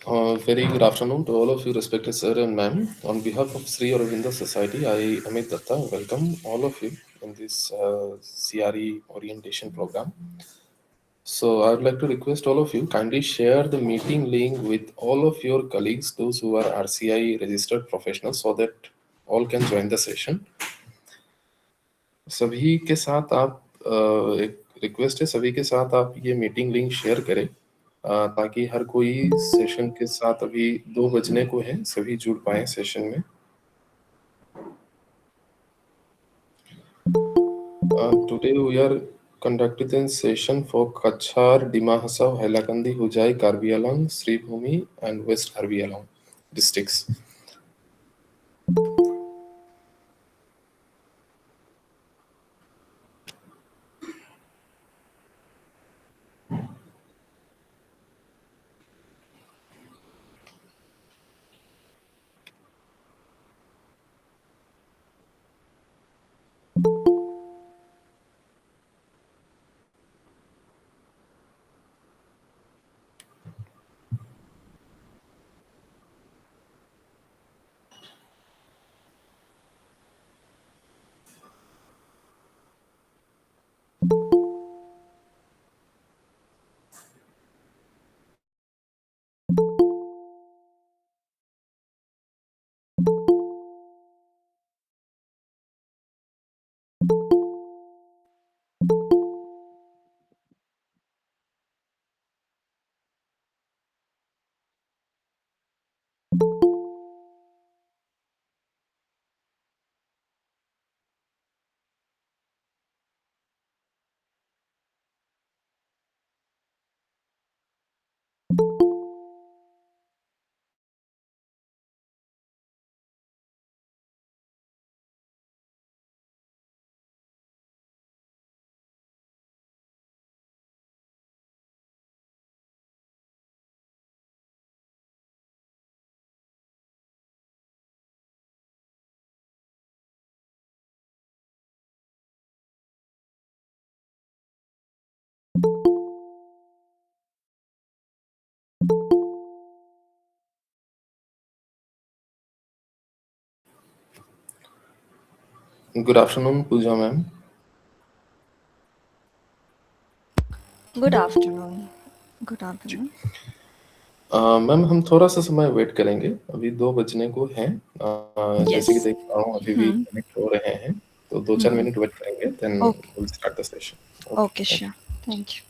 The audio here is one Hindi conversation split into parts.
Very good afternoon to all of you, respected sir and ma'am. On behalf of Sri Aurobindo Society, I, Amit Datta, welcome all of you in this CRE orientation program. So, I would like to request all of you kindly share the meeting link with all of your colleagues, those who are RCI registered professionals, so that all can join the session. सभी के साथ आप एक रिक्वेस्ट है, सभी के साथ आप ये मीटिंग लिंक शेयर करें ताकि हर कोई सेशन के साथ अभी 2 बजने को है, सभी जुड़ पाए सेशन में। Today we are conducting session for Kachar, Dima Hasao, Hailakandi, Hujai, Karbi Alang, Sri Bhumi and West Karbi Alang districts. Good afternoon, Pooja ma'am. Good afternoon good afternoon ma'am हम थोड़ा सा समय वेट करेंगे, अभी 2 बजने को हैं। यस जैसे कि देख रहा हूँ अभी भी हम्म कनेक्ट हो रहे हैं, तो 2-4 मिनट वेट करेंगे, then okay will start the session. Okay, okay thank sure you. Thank you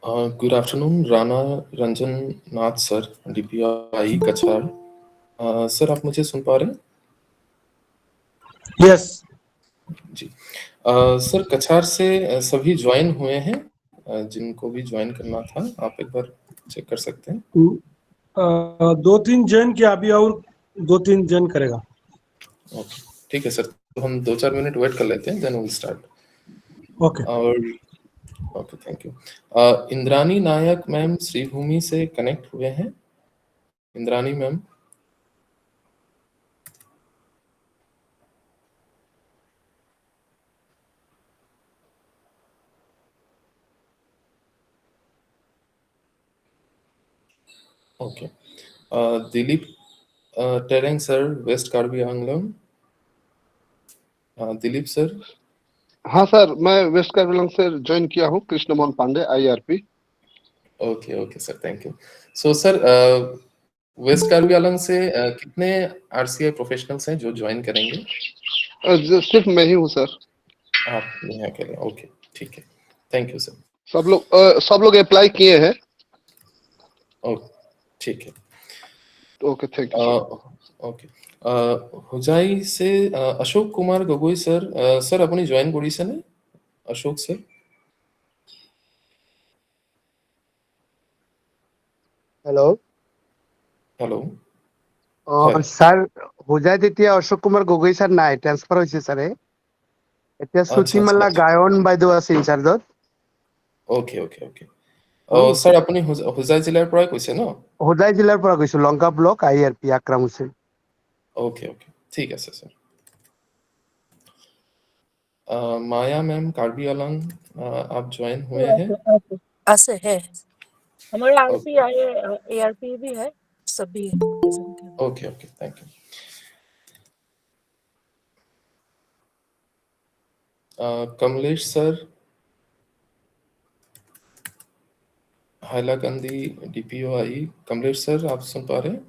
good afternoon Rana Ranjan Nath sir, DPI Cachar. Sir आप मुझे सुन पा रहे हैं? यस जी। सर कछार से सभी ज्वाइन हुए हैं, जिनको भी ज्वाइन करना था आप एक बार चेक कर सकते हैं। 2-3 जन किया अभी और 2-3 जन करेगा। ओके ठीक है सर, तो हम 2-4 मिनट वेट कर लेते हैं, देन विल स्टार्ट। ओके और okay thank you. Indrani Nayak ma'am Shribhumi से कनेक्ट हुए हैं। Indrani ma'am, okay. Dilip Terang sir, West Karbi Anglong. Dilip sir. हाँ सर, मैं वेस्ट कार्बी से ज्वाइन किया हूँ, Krishna Mohan Pandey IRP। Okay okay sir, thank you. So sir West Karbi Anglong से कितने RCI प्रोफेशनल्स हैं जो ज्वाइन करेंगे? सिर्फ मैं ही हूँ सर। आप नहीं अकेले? ओके ठीक है, थैंक यू सर। सब लोग अप्लाई किए हैं। ओके ठीक है। Okay thank you sir. Okay. Hojai से अशोक कुमार गगोई सर, सर अपनी ज्वाइन কৰিছে নে अशोक सर? Hello' hello. হয়। ছাৰ হোজাইত এতিয়া অশোক কুমাৰ গগৈ ছাৰ নাই, ট্ৰেন্সফাৰ হৈছে ছাৰে। এতিয়া আচ্ছা শ্ৰুতিমালা আচ্ছা, গায়ন বাইদেউ আছে ইনচাৰ্জত। Okay okay okay. सर আপুনি হোজাই জিলাৰ পৰাই কৈছে ন? হোজাই জিলাৰ পৰা কৈছো, Lanka block IRP Akram Hussain. Okay okay ठीक আছে सर। माया मैम कार्बी आंगलम, आप ज्वाइन हुए हैं? ऐसे है हमारे ओके ARP भी है, सभी present हैं। Okay okay thank you. Kamlesh sir, Hailakandi DPOI। Kamlesh sir आप सुन पा रहे हैं?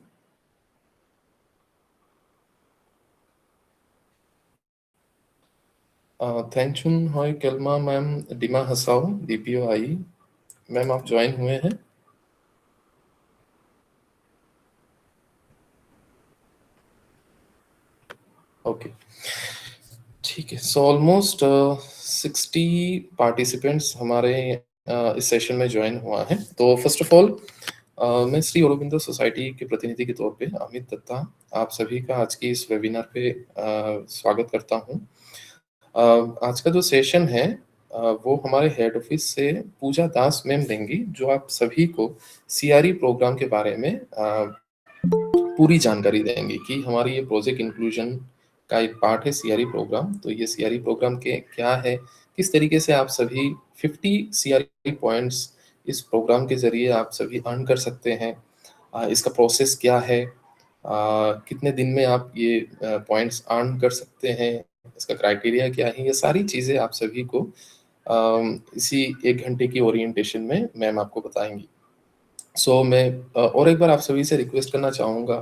Thangchun Hoi Kelma ma'am Dima Hasao DPOI। Ma'am आप ज्वाइन हुए हैं? ओके ठीक है। सो ऑलमोस्ट 60 पार्टिसिपेंट्स हमारे इस सेशन में ज्वाइन हुआ है। तो फर्स्ट ऑफ ऑल मैं श्री औरोबिंदो सोसाइटी के प्रतिनिधि के तौर पे अमित दत्ता आप सभी का आज की इस वेबिनार पे स्वागत करता हूँ। आज का जो सेशन है वो हमारे हेड ऑफिस से पूजा दास मैम देंगी, जो आप सभी को CRE प्रोग्राम के बारे में पूरी जानकारी देंगे कि हमारी ये प्रोजेक्ट इंक्लूजन का एक पार्ट है CRE प्रोग्राम। तो ये CRE प्रोग्राम के क्या है, किस तरीके से आप सभी 50 CRE पॉइंट्स इस प्रोग्राम के जरिए आप सभी अर्न कर सकते हैं, इसका प्रोसेस क्या है, कितने दिन में आप ये पॉइंट्स अर्न कर सकते हैं, इसका क्राइटेरिया क्या है, ये सारी चीज़ें आप सभी को इसी 1 घंटे की ओरिएंटेशन में मैम आपको बताएंगी। सो मैं और एक बार आप सभी से रिक्वेस्ट करना चाहूँगा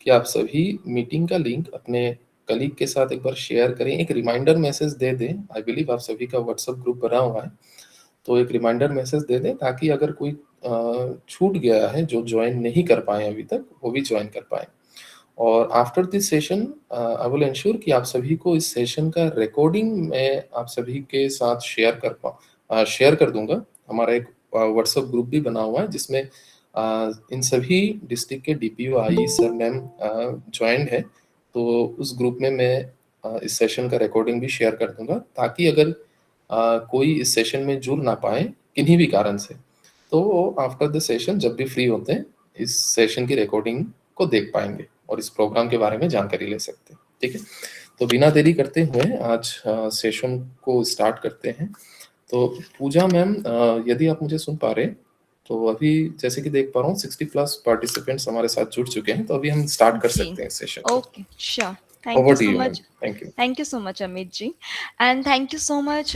कि आप सभी मीटिंग का लिंक अपने कलीग के साथ एक बार शेयर करें, एक रिमाइंडर मैसेज दे दें। आई बिलीव आप सभी का व्हाट्सएप ग्रुप बना हुआ है, तो एक रिमाइंडर मैसेज दे दें ताकि अगर कोई छूट गया है जो ज्वाइन नहीं कर पाए अभी तक, वो भी ज्वाइन कर पाए। और after this session I will ensure कि आप सभी को इस सेशन का रिकॉर्डिंग मैं आप सभी के साथ शेयर कर दूंगा। हमारा एक व्हाट्सएप ग्रुप भी बना हुआ है जिसमें इन सभी डिस्ट्रिक्ट के DPOI सर मैम ज्वाइंड है, तो उस ग्रुप में मैं इस सेशन का रिकॉर्डिंग भी शेयर कर दूंगा ताकि अगर कोई इस सेशन में जुड़ ना पाए किन्हीं भी कारण से, तो वो आफ्टर द सेशन जब भी फ्री होते हैं इस सेशन की रिकॉर्डिंग को देख पाएंगे और इस प्रोग्राम के बारे में जानकारी ले सकते हैं। ठीक है, तो बिना देरी करते हुए आज सेशन को स्टार्ट करते हैं। तो पूजा मैम, यदि आप मुझे सुन पा रहे हैं तो अभी जैसे कि देख पा रहा हूँ 60+ पार्टिसिपेंट्स हमारे साथ जुड़ चुके हैं, तो अभी हम स्टार्ट कर जी, सकते हैं सेशन को। Okay, sure. Thank over you too so you ma'am, much. Thank you. Thank you so much, Amit ji. And thank you so much,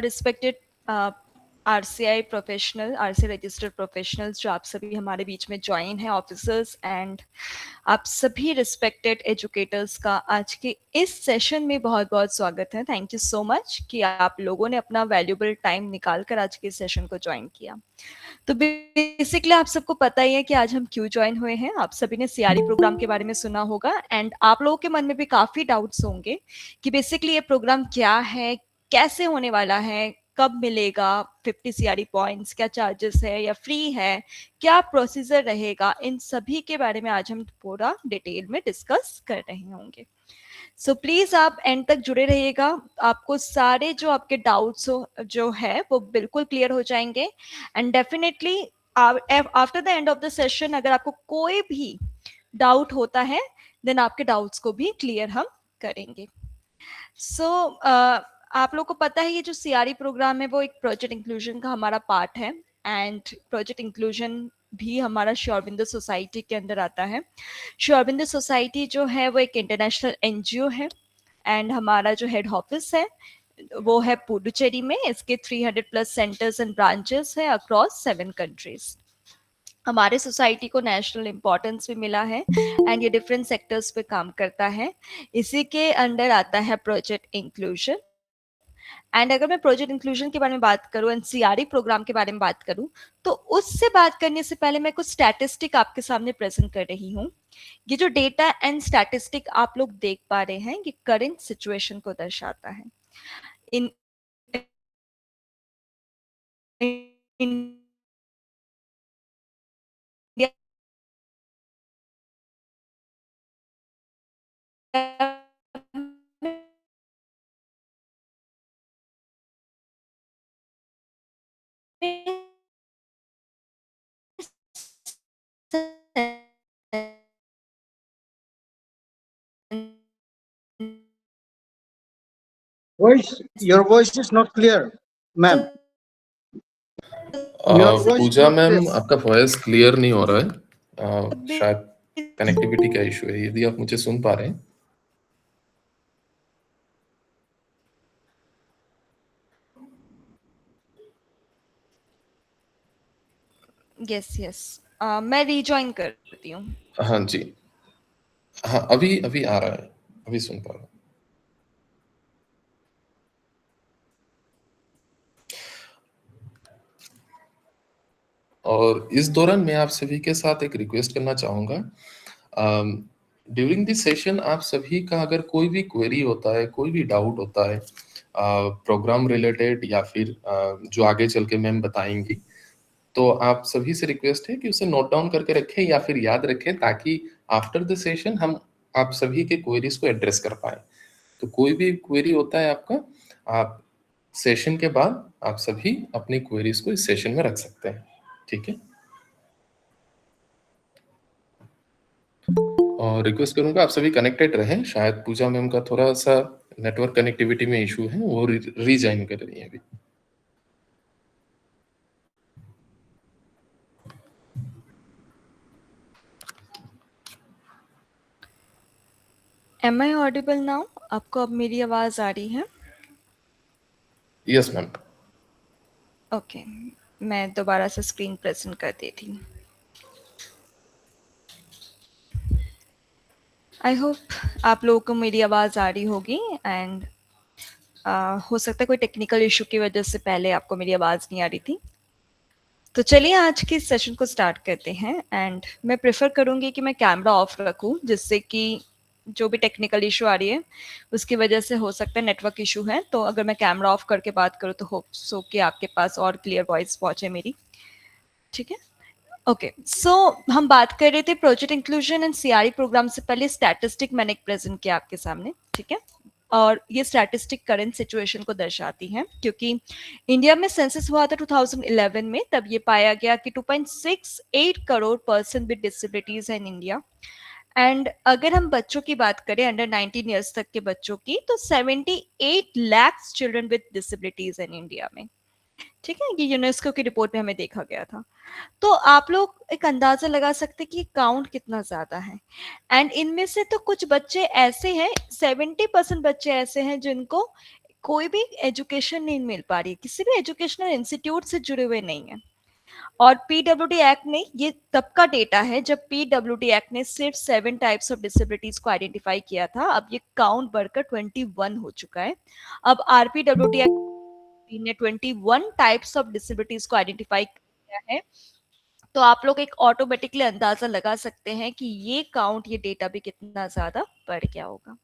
respected RCI professional, RCI registered professionals जो आप सभी हमारे बीच में ज्वाइन है, ऑफिसर्स एंड आप सभी रिस्पेक्टेड एजुकेटर्स का आज के इस सेशन में बहुत बहुत स्वागत है। थैंक यू सो मच कि आप लोगों ने अपना वैल्यूबल टाइम निकाल कर आज के सेशन को ज्वाइन किया। तो बेसिकली आप सबको पता ही है कि आज हम क्यों ज्वाइन हुए हैं। आप सभी ने सीआरई प्रोग्राम के बारे में सुना होगा एंड आप लोगों के मन में भी काफ़ी डाउट्स होंगे कि बेसिकली ये प्रोग्राम क्या है, कैसे होने वाला है, कब मिलेगा 50 सीआरई पॉइंट्स, क्या चार्जेस है या फ्री है, क्या प्रोसीजर रहेगा, इन सभी के बारे में आज हम पूरा डिटेल में डिस्कस कर रहे होंगे। सो प्लीज आप एंड तक जुड़े रहिएगा, आपको सारे जो आपके डाउट्स जो है वो बिल्कुल क्लियर हो जाएंगे and definitely after the end of the session अगर आपको कोई भी डाउट होता है देन आपके डाउट्स को भी क्लियर हम करेंगे। सो आप लोग को पता है ये जो सीआरई प्रोग्राम है वो एक प्रोजेक्ट इंक्लूजन का हमारा पार्ट है एंड प्रोजेक्ट इंक्लूजन भी हमारा श्री अरबिंदो सोसाइटी के अंदर आता है। श्री अरबिंदो सोसाइटी जो है वो एक इंटरनेशनल एनजीओ है एंड हमारा जो हेड ऑफिस है वो है पुडुचेरी में। इसके 300 प्लस सेंटर्स एंड ब्रांचेस है अक्रॉस 7 कंट्रीज। हमारे सोसाइटी को नेशनल इम्पोर्टेंस भी मिला है एंड ये डिफरेंट सेक्टर्स पे काम करता है। इसी के अंडर आता है प्रोजेक्ट इंक्लूजन एंड अगर मैं प्रोजेक्ट इंक्लूजन के बारे में बात करूं एंड सीआरई प्रोग्राम के बारे में बात करूं तो उससे बात करने से पहले मैं कुछ स्टैटिस्टिक आपके सामने प्रेजेंट कर रही हूं। ये जो डेटा एंड स्टैटिस्टिक आप लोग देख पा रहे हैं ये करंट सिचुएशन को दर्शाता है। इन Your voice is not clear, ma'am. Your voice is Pooja not ma'am clear. आपका वॉइस क्लियर नहीं हो रहा है, शायद कनेक्टिविटी का इशू है। यदि आप मुझे सुन पा रहे हैं यस यस मैं रीजॉइन करती हूँ। हाँ जी, हाँ अभी अभी आ रहा है, अभी सुन पा रहा हूँ। और इस दौरान मैं आप सभी के साथ एक रिक्वेस्ट करना चाहूँगा। ड्यूरिंग दिस सेशन आप सभी का अगर कोई भी क्वेरी होता है, कोई भी डाउट होता है प्रोग्राम रिलेटेड या फिर जो आगे चल के मैम बताएंगी, तो आप सभी से रिक्वेस्ट है कि उसे नोट डाउन करके रखें या फिर याद रखें ताकि आफ्टर द सेशन हम आप सभी के क्वेरीज को एड्रेस कर पाए। तो कोई भी क्वेरी होता है आपका, आप सेशन के बाद आप सभी अपनी क्वेरीज को इस सेशन में रख सकते हैं, ठीक है। और रिक्वेस्ट करूंगा आप सभी कनेक्टेड रहें। शायद पूजा मैम का थोड़ा सा नेटवर्क कनेक्टिविटी में इशू है, वो रीजॉइन कर रही है अभी। Am I audible now? आपको अब मेरी आवाज आ रही है? Yes ma'am. ओके, मैं दोबारा से स्क्रीन प्रेजेंट कर देती हूँ। आई होप आप लोगों को मेरी आवाज़ आ रही होगी एंड हो सकता है कोई टेक्निकल इशू की वजह से पहले आपको मेरी आवाज़ नहीं आ रही थी। तो चलिए आज के सेशन को स्टार्ट करते हैं एंड मैं प्रेफर करूँगी कि मैं कैमरा ऑफ रखूँ जिससे कि जो भी टेक्निकल इशू आ रही है उसकी वजह से हो सकता है नेटवर्क इशू है। तो अगर मैं कैमरा ऑफ करके बात करूँ तो होप सो कि आपके पास और क्लियर वॉइस पहुँचे मेरी, ठीक है। ओके, सो हम बात कर रहे थे project inclusion and CRE program से पहले स्टैटिस्टिक मैंने एक प्रेजेंट किया आपके सामने, ठीक है। और ये स्टैटिस्टिक करंट सिचुएशन को दर्शाती है क्योंकि इंडिया में सेंसस हुआ था 2011 में, तब ये पाया गया कि 2.68 करोड़ पर्सन विद डिसेबिलिटीज है इन इंडिया। एंड अगर हम बच्चों की बात करें अंडर 19 ईयर्स तक के बच्चों की तो 78 lakh children with disabilities in India में, ठीक है। ये यूनेस्को की रिपोर्ट में हमें देखा गया था। तो आप लोग एक अंदाजा लगा सकते हैं कि काउंट कितना ज्यादा है एंड इनमें से तो कुछ बच्चे ऐसे हैं, 70% बच्चे ऐसे हैं जिनको कोई भी एजुकेशन नहीं मिल पा रही है, किसी भी एजुकेशनल इंस्टीट्यूट से जुड़े हुए नहीं है। और पीडब्ल्यूडी एक्ट ने, ये तब का डेटा है जब पीडब्ल्यूडी एक्ट ने सिर्फ 7 टाइप्स ऑफ डिसेबिलिटीज को आइडेंटिफाई किया था, अब ये काउंट बढ़कर 21 हो चुका है। अब आरपीडब्ल्यूडी एक्ट ने 21 टाइप्स ऑफ डिसेबिलिटीज को आइडेंटिफाई किया है। तो आप लोग एक ऑटोमेटिकली अंदाजा लगा सकते हैं कि ये काउंट, ये डेटा भी कितना ज्यादा बढ़ गया होगा।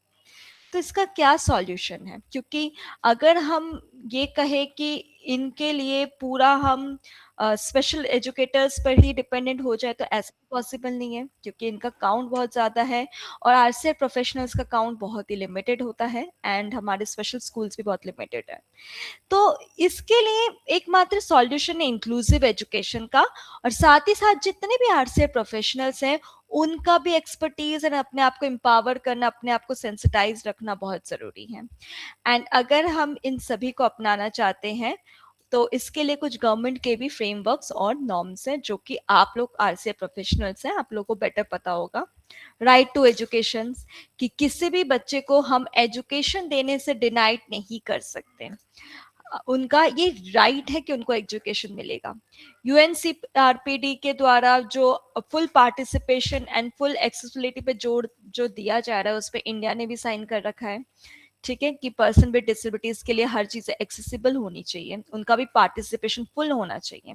तो इसका क्या सॉल्यूशन है? क्योंकि अगर हम ये कहें कि इनके लिए पूरा हम स्पेशल एजुकेटर्स पर ही डिपेंडेंट हो जाए तो ऐसा पॉसिबल नहीं है, क्योंकि इनका काउंट बहुत ज़्यादा है और आरसीआई प्रोफेशनल्स का काउंट बहुत ही लिमिटेड होता है एंड हमारे स्पेशल स्कूल्स भी बहुत लिमिटेड है। तो इसके लिए एकमात्र सॉल्यूशन है इंक्लूसिव एजुकेशन का, और साथ ही साथ जितने भी आरसीआई प्रोफेशनल्स हैं उनका भी एक्सपर्टीज एंड अपने आप को एम्पावर करना, अपने आप को सेंसिटाइज रखना बहुत जरूरी है। एंड अगर हम इन सभी को अपनाना चाहते हैं तो इसके लिए कुछ गवर्नमेंट के भी फ्रेमवर्क्स और नॉर्म्स हैं जो कि आप लोग आरसीआई प्रोफेशनल्स हैं, आप लोगों को बेटर पता होगा। राइट टू एजुकेशन, कि किसी भी बच्चे को हम एजुकेशन देने से डिनाइड नहीं कर सकते, उनका ये राइट है कि उनको एजुकेशन मिलेगा। यूएनसीआरपीडी के द्वारा जो full participation and full accessibility पे जोर जो दिया जा रहा है उस पर इंडिया ने भी साइन कर रखा है, ठीक है, कि पर्सन विद डिसेबिलिटीज के लिए हर चीज एक्सेसिबल होनी चाहिए, उनका भी पार्टिसिपेशन फुल होना चाहिए।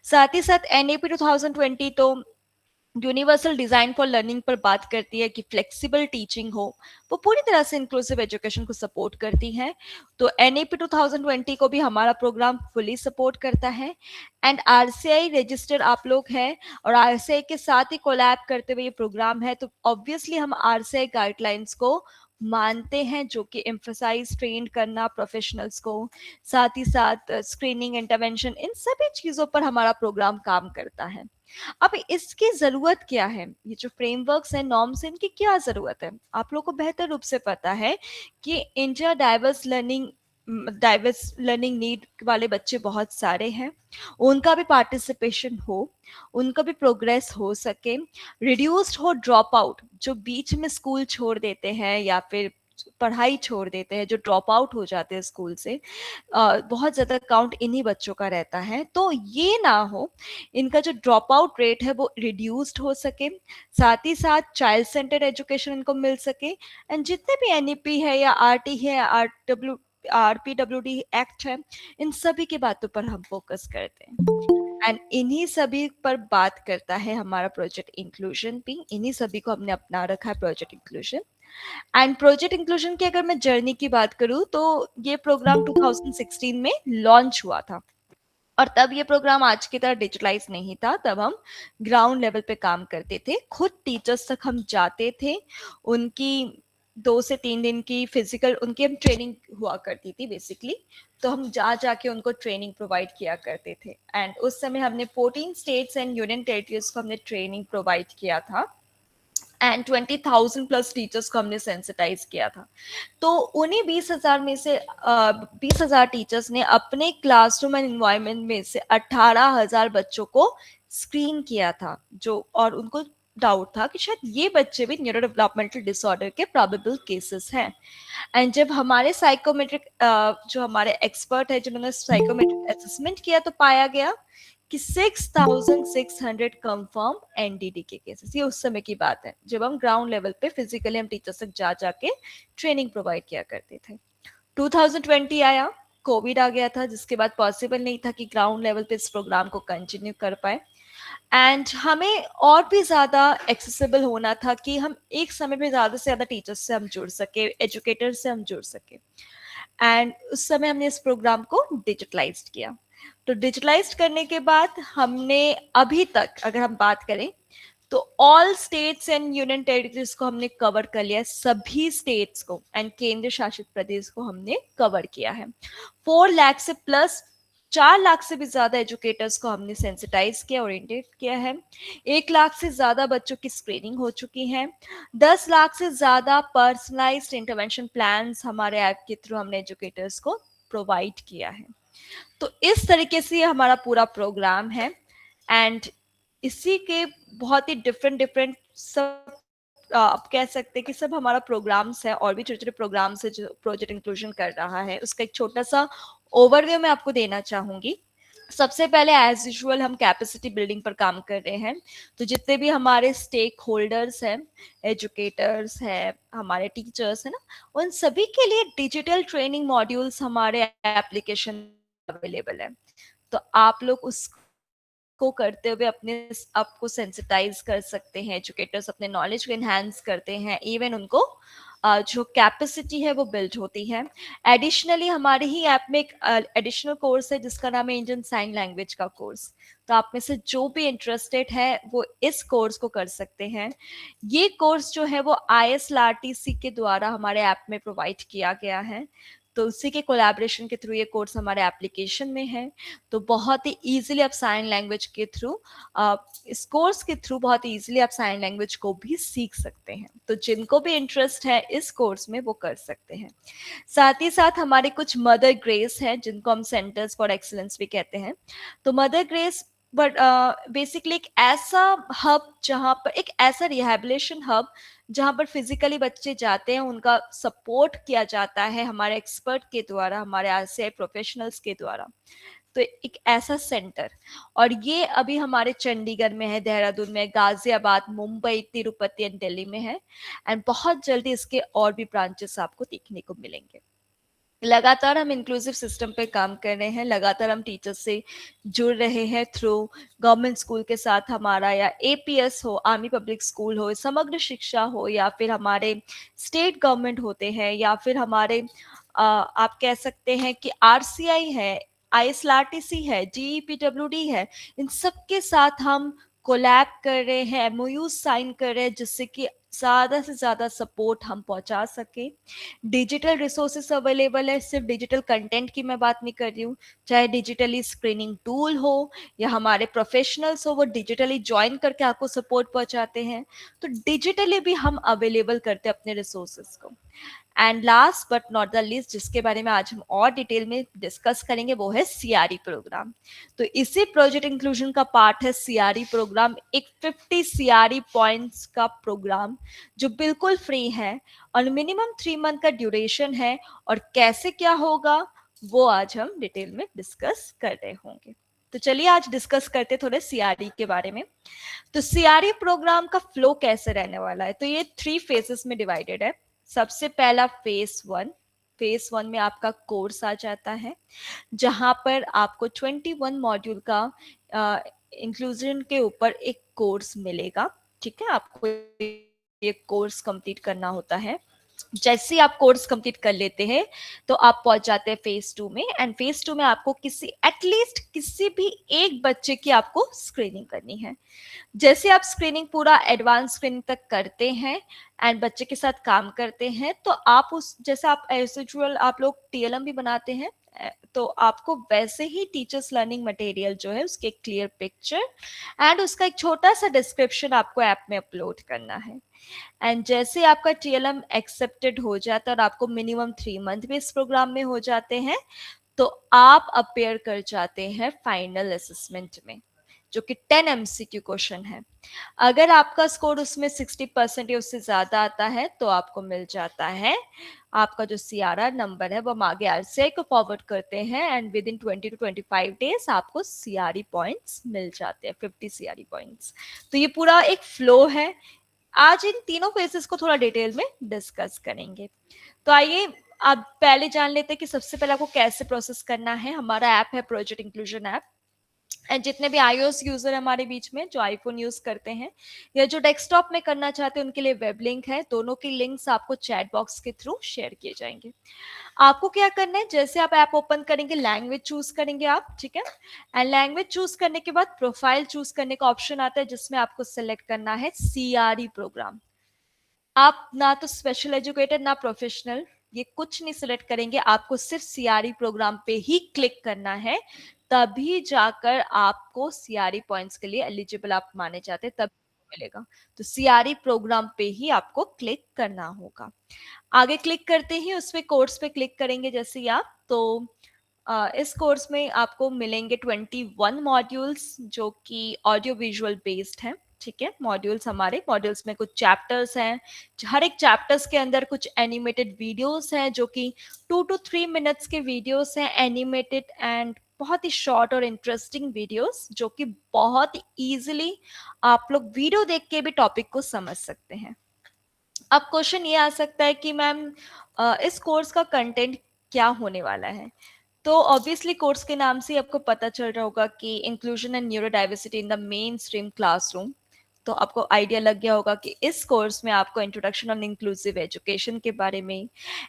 साथ ही साथ एनएपी 2020 तो यूनिवर्सल डिजाइन फॉर लर्निंग पर बात करती है कि फ्लेक्सिबल टीचिंग हो, वो पूरी तरह से इंक्लूसिव एजुकेशन को सपोर्ट करती है। तो एनएपी 2020 को भी हमारा प्रोग्राम फुली सपोर्ट करता है। एंड आरसीआई रजिस्टर आप लोग हैं और आरसीआई के साथ ही कोलैब करते हुए ये प्रोग्राम है, तो ऑब्वियसली हम आरसीआई गाइडलाइंस को मानते हैं, जो कि एम्फसाइज ट्रेन करना प्रोफेशनल्स को, साथ ही साथ स्क्रीनिंग, इंटरवेंशन, इन सभी चीजों पर हमारा प्रोग्राम काम करता है। अब इसकी जरूरत क्या है? ये जो फ्रेमवर्क्स हैं, नॉर्म्स हैं, इनकी क्या जरूरत है? आप लोगों को बेहतर रूप से पता है कि इंडिया डाइवर्स लर्निंग नीड वाले बच्चे बहुत सारे हैं, उनका भी पार्टिसिपेशन हो, उनका भी प्रोग्रेस हो सके, रिड्यूस्ड हो ड्रॉप आउट, जो बीच में स्कूल छोड़ देते हैं या फिर पढ़ाई छोड़ देते हैं, जो ड्रॉप आउट हो जाते हैं स्कूल से, बहुत ज़्यादा काउंट इन्हीं बच्चों का रहता है। तो ये ना हो, इनका जो ड्रॉप आउट रेट है वो रिड्यूस्ड हो सके, साथ ही साथ चाइल्ड सेंटर्ड एजुकेशन इनको मिल सके। एंड जितने भी एनईपी है या आरटी है, आरपीडब्ल्यूडी एक्ट है, इन सभी की बातों पर हम फोकस करते हैं एंड इन्हीं सभी पर बात करता है हमारा प्रोजेक्ट इंक्लूजन भी। इन्हीं सभी को हमने अपना रखा है project inclusion. And project inclusion की अगर मैं जर्नी की बात करूं तो ये प्रोग्राम 2016 में लॉन्च हुआ था, और तब ये प्रोग्राम आज की तरह डिजिटलाइज नहीं था। तब हम ग्राउंड लेवल पे काम करते थे, खुद टीचर्स तक हम जाते थे, उनकी 2 से 3 दिन की फिजिकल उनकी हम ट्रेनिंग हुआ करती थी बेसिकली, तो हम जाके उनको ट्रेनिंग प्रोवाइड किया करते थे। एंड उस समय हमने 14 स्टेट्स एंड यूनियन टेरिटरीज को हमने ट्रेनिंग प्रोवाइड किया था एंड 20,000 प्लस टीचर्स को हमने सेंसिटाइज किया था। तो उन्हीं 20,000 में से 20,000 टीचर्स ने अपने क्लासरूम एंड इन्वायरमेंट में से 18,000 बच्चों को स्क्रीन किया था, जो और उनको डाउट था कि शायद ये बच्चे भी न्यूरो डेवलपमेंटल डिसऑर्डर के प्रोबेबल केसेस हैं। एंड जब हमारे साइकोमेट्रिक जो हमारे एक्सपर्ट है जिन्होंने साइकोमेट्रिक असेसमेंट किया, तो पाया गया कि 6,600 कंफर्म एनडीडी के केसेस। ये उस समय की बात है जब हम ग्राउंड लेवल पे फिजिकली हम टीचर्स तक जाके ट्रेनिंग प्रोवाइड किया करते थे। 2020 आया, कोविड आ गया था, जिसके बाद पॉसिबल नहीं था कि ग्राउंड लेवल पे इस प्रोग्राम को कंटिन्यू कर पाए। एंड हमें और भी ज़्यादा एक्सेसिबल होना था कि हम एक समय पे ज़्यादा से ज़्यादा टीचर्स से हम जुड़ सके, एजुकेटर्स से हम जुड़ सके। एंड उस समय हमने इस प्रोग्राम को डिजिटलाइज्ड किया। तो डिजिटलाइज्ड करने के बाद हमने अभी तक अगर हम बात करें तो all states and union territories को हमने कवर कर लिया, सभी स्टेट्स को एंड केंद्र शासित प्रदेश को हमने कवर किया है। 4 लाख से प्लस 4 लाख से भी ज्यादा एजुकेटर्स को हमने सेंसिटाइज किया, ओरिएंटेड किया है। 1 लाख से ज्यादा बच्चों की स्क्रीनिंग हो चुकी है। 10 लाख से ज्यादा पर्सनलाइज्ड इंटरवेंशन प्लान्स हमारे ऐप के थ्रू हमने एजुकेटर्स को प्रोवाइड किया है। तो इस तरीके से हमारा पूरा प्रोग्राम है एंड इसी के बहुत ही डिफरेंट सब आप कह सकते हैं कि सब हमारा प्रोग्राम्स है और भी छोटे छोटे प्रोग्राम्स है जो प्रोजेक्ट इंक्लूजन कर रहा है, उसका एक छोटा सा ओवरव्यू मैं आपको देना चाहूंगी। सबसे पहले एज यूजुअल हम कैपेसिटी बिल्डिंग पर काम कर रहे हैं। तो जितने भी हमारे स्टेक होल्डर्स हैं, एजुकेटर्स हैं, हमारे टीचर्स हैं ना, उन सभी के लिए डिजिटल ट्रेनिंग मॉड्यूल्स हमारे एप्लीकेशन अवेलेबल है। तो आप लोग उसको करते हुए अपने आप को सेंसिटाइज कर सकते हैं, एजुकेटर्स अपने नॉलेज को एनहांस करते हैं, इवन उनको जो कैपेसिटी है वो बिल्ड होती है। एडिशनली हमारे ही ऐप में एक एडिशनल कोर्स है जिसका नाम है इंडियन साइन लैंग्वेज का कोर्स। तो आप में से जो भी इंटरेस्टेड है वो इस कोर्स को कर सकते हैं। ये कोर्स जो है वो ISLRTC के द्वारा हमारे ऐप में प्रोवाइड किया गया है, तो उसी के कोलैबोरेशन के थ्रू ये कोर्स हमारे एप्लीकेशन में है। तो बहुत ही इजीली आप साइन लैंग्वेज के थ्रू, इस कोर्स के थ्रू बहुत इजीली आप साइन लैंग्वेज को भी सीख सकते हैं। तो जिनको भी इंटरेस्ट है इस कोर्स में वो कर सकते हैं। साथ ही साथ हमारे कुछ मदर ग्रेस हैं जिनको हम सेंटर्स फॉर एक्सीलेंस भी कहते हैं। तो मदर ग्रेस बट बेसिकली एक ऐसा हब जहाँ पर, एक ऐसा रिहैबिलिटेशन हब जहाँ पर फिजिकली बच्चे जाते हैं, उनका सपोर्ट किया जाता है हमारे एक्सपर्ट के द्वारा, हमारे RCI प्रोफेशनल्स के द्वारा। तो एक ऐसा सेंटर, और ये अभी हमारे चंडीगढ़ में है, देहरादून में, गाजियाबाद, मुंबई, तिरुपति एंड दिल्ली में है। एंड बहुत जल्दी इसके और भी ब्रांचेस आपको देखने को मिलेंगे। लगातार हम इंक्लूसिव सिस्टम पे काम कर रहे हैं, लगातार हम टीचर्स से जुड़ रहे हैं थ्रू गवर्नमेंट स्कूल के साथ हमारा, या APS हो, आर्मी पब्लिक स्कूल हो, समग्र शिक्षा हो, या फिर हमारे स्टेट गवर्नमेंट होते हैं, या फिर हमारे आप कह सकते हैं कि RCI है, ISLRTC है, GEPWD है। इन सब के साथ हम कोलैब कर रहे हैं, MOU साइन कर रहे हैं, जिससे कि ज़्यादा से ज़्यादा सपोर्ट हम पहुंचा सके। डिजिटल रिसोर्सेस अवेलेबल है, सिर्फ डिजिटल कंटेंट की मैं बात नहीं कर रही हूँ, चाहे डिजिटली स्क्रीनिंग टूल हो या हमारे प्रोफेशनल्स हो, वो डिजिटली ज्वाइन करके आपको सपोर्ट पहुंचाते हैं। तो डिजिटली भी हम अवेलेबल करते हैं अपने रिसोर्सेस को। And last but not the least, जिसके बारे में आज हम और डिटेल में डिस्कस करेंगे, वो है CRE प्रोग्राम। तो इसी प्रोजेक्ट इंक्लूजन का पार्ट है CRE प्रोग्राम, एक 50 CRE पॉइंट्स का प्रोग्राम जो बिल्कुल फ्री है और मिनिमम 3 मंथ का ड्यूरेशन है। और कैसे क्या होगा वो आज हम डिटेल में डिस्कस कर रहे होंगे। तो चलिए आज डिस्कस करते थोड़े CRE के बारे में। तो CRE प्रोग्राम का फ्लो कैसे रहने वाला है, तो ये 3 फेजेस में डिवाइडेड है। सबसे पहला फेज 1 में आपका कोर्स आ जाता है, जहां पर आपको 21 मॉड्यूल का इंक्लूजन के ऊपर एक कोर्स मिलेगा। ठीक है, आपको ये कोर्स कंप्लीट करना होता है। जैसे आप कोर्स कंप्लीट कर लेते हैं तो आप पहुंच जाते हैं फेज 2 में। एंड फेज 2 में आपको एटलीस्ट किसी भी एक बच्चे की आपको स्क्रीनिंग करनी है। जैसे आप स्क्रीनिंग पूरा एडवांस स्क्रीनिंग तक करते हैं एंड बच्चे के साथ काम करते हैं, तो आप उस जैसे आप एज यूजुअल आप लोग TLM भी बनाते हैं, तो आपको वैसे ही टीचर्स लर्निंग मटेरियल जो है उसके क्लियर पिक्चर एंड उसका एक छोटा सा डिस्क्रिप्शन आपको ऐप में अपलोड करना है। एंड जैसे आपका TLM एक्सेप्टेड हो जाता है और आपको मिनिमम 3 मंथ भी इस प्रोग्राम में हो जाते हैं, तो आप अपेयर कर जाते हैं फाइनल असेसमेंट में, जो कि 10 MCQ क्वेश्चन है। अगर आपका स्कोर उसमें 60% या उससे ज्यादा आता है तो आपको मिल जाता है आपका जो CRR नंबर है, वो हम आगे RCI को फॉरवर्ड करते हैं and with in 20 to 25 days आपको CRE पॉइंट्स मिल जाते हैं, 50 CRE पॉइंट्स। तो ये पूरा एक फ्लो है। आज इन तीनों फेजेस को थोड़ा डिटेल में डिस्कस करेंगे। तो आइए आप पहले जान लेते हैं कि सबसे पहले आपको कैसे प्रोसेस करना है। हमारा ऐप है प्रोजेक्ट इंक्लूजन ऐप, एंड जितने भी iOS यूजर हमारे बीच में जो आईफोन यूज करते हैं या जो डेस्कटॉप में करना चाहते हैं, उनके लिए वेब लिंक है। दोनों की लिंक्स आपको चैट बॉक्स के थ्रू शेयर किए जाएंगे। आपको क्या करना है, जैसे आप ऐप ओपन करेंगे, लैंग्वेज चूज करेंगे आप, ठीक है। एंड लैंग्वेज चूज करने के बाद प्रोफाइल चूज करने का ऑप्शन आता है, जिसमें आपको सिलेक्ट करना है CRE प्रोग्राम। आप ना तो स्पेशल एजुकेटर ना प्रोफेशनल, ये कुछ नहीं सिलेक्ट करेंगे, आपको सिर्फ CRE प्रोग्राम पे ही क्लिक करना है, तभी जाकर आपको CRE पॉइंट्स के लिए एलिजिबल आप माने जाते हैं, तब मिलेगा। तो CRE प्रोग्राम पे ही आपको क्लिक करना होगा। आगे क्लिक करते ही उसमें कोर्स पे क्लिक करेंगे जैसे ही आप, तो इस कोर्स में आपको मिलेंगे 21 मॉड्यूल्स जो कि ऑडियो विजुअल बेस्ड हैं, ठीक है, मॉड्यूल्स हमारे मॉड्यूल्स में कुछ चैप्टर्स हैं, हर एक चैप्टर्स के अंदर कुछ एनिमेटेड वीडियोस हैं जो कि 2 to 3 मिनट्स के वीडियोस हैं, एनिमेटेड एंड बहुत ही शॉर्ट और इंटरेस्टिंग वीडियोस जो कि बहुत इजीली आप लोग वीडियो देख के भी टॉपिक को समझ सकते हैं। अब क्वेश्चन ये आ सकता है कि मैम इस कोर्स का कंटेंट क्या होने वाला है। तो ऑब्वियसली कोर्स के नाम से आपको पता चल रहा होगा कि inclusion and neuro diversity in the main stream classroom. तो आपको आइडिया लग गया होगा कि इस कोर्स में आपको इंट्रोडक्शन ऑन इंक्लूसिव एजुकेशन के बारे में,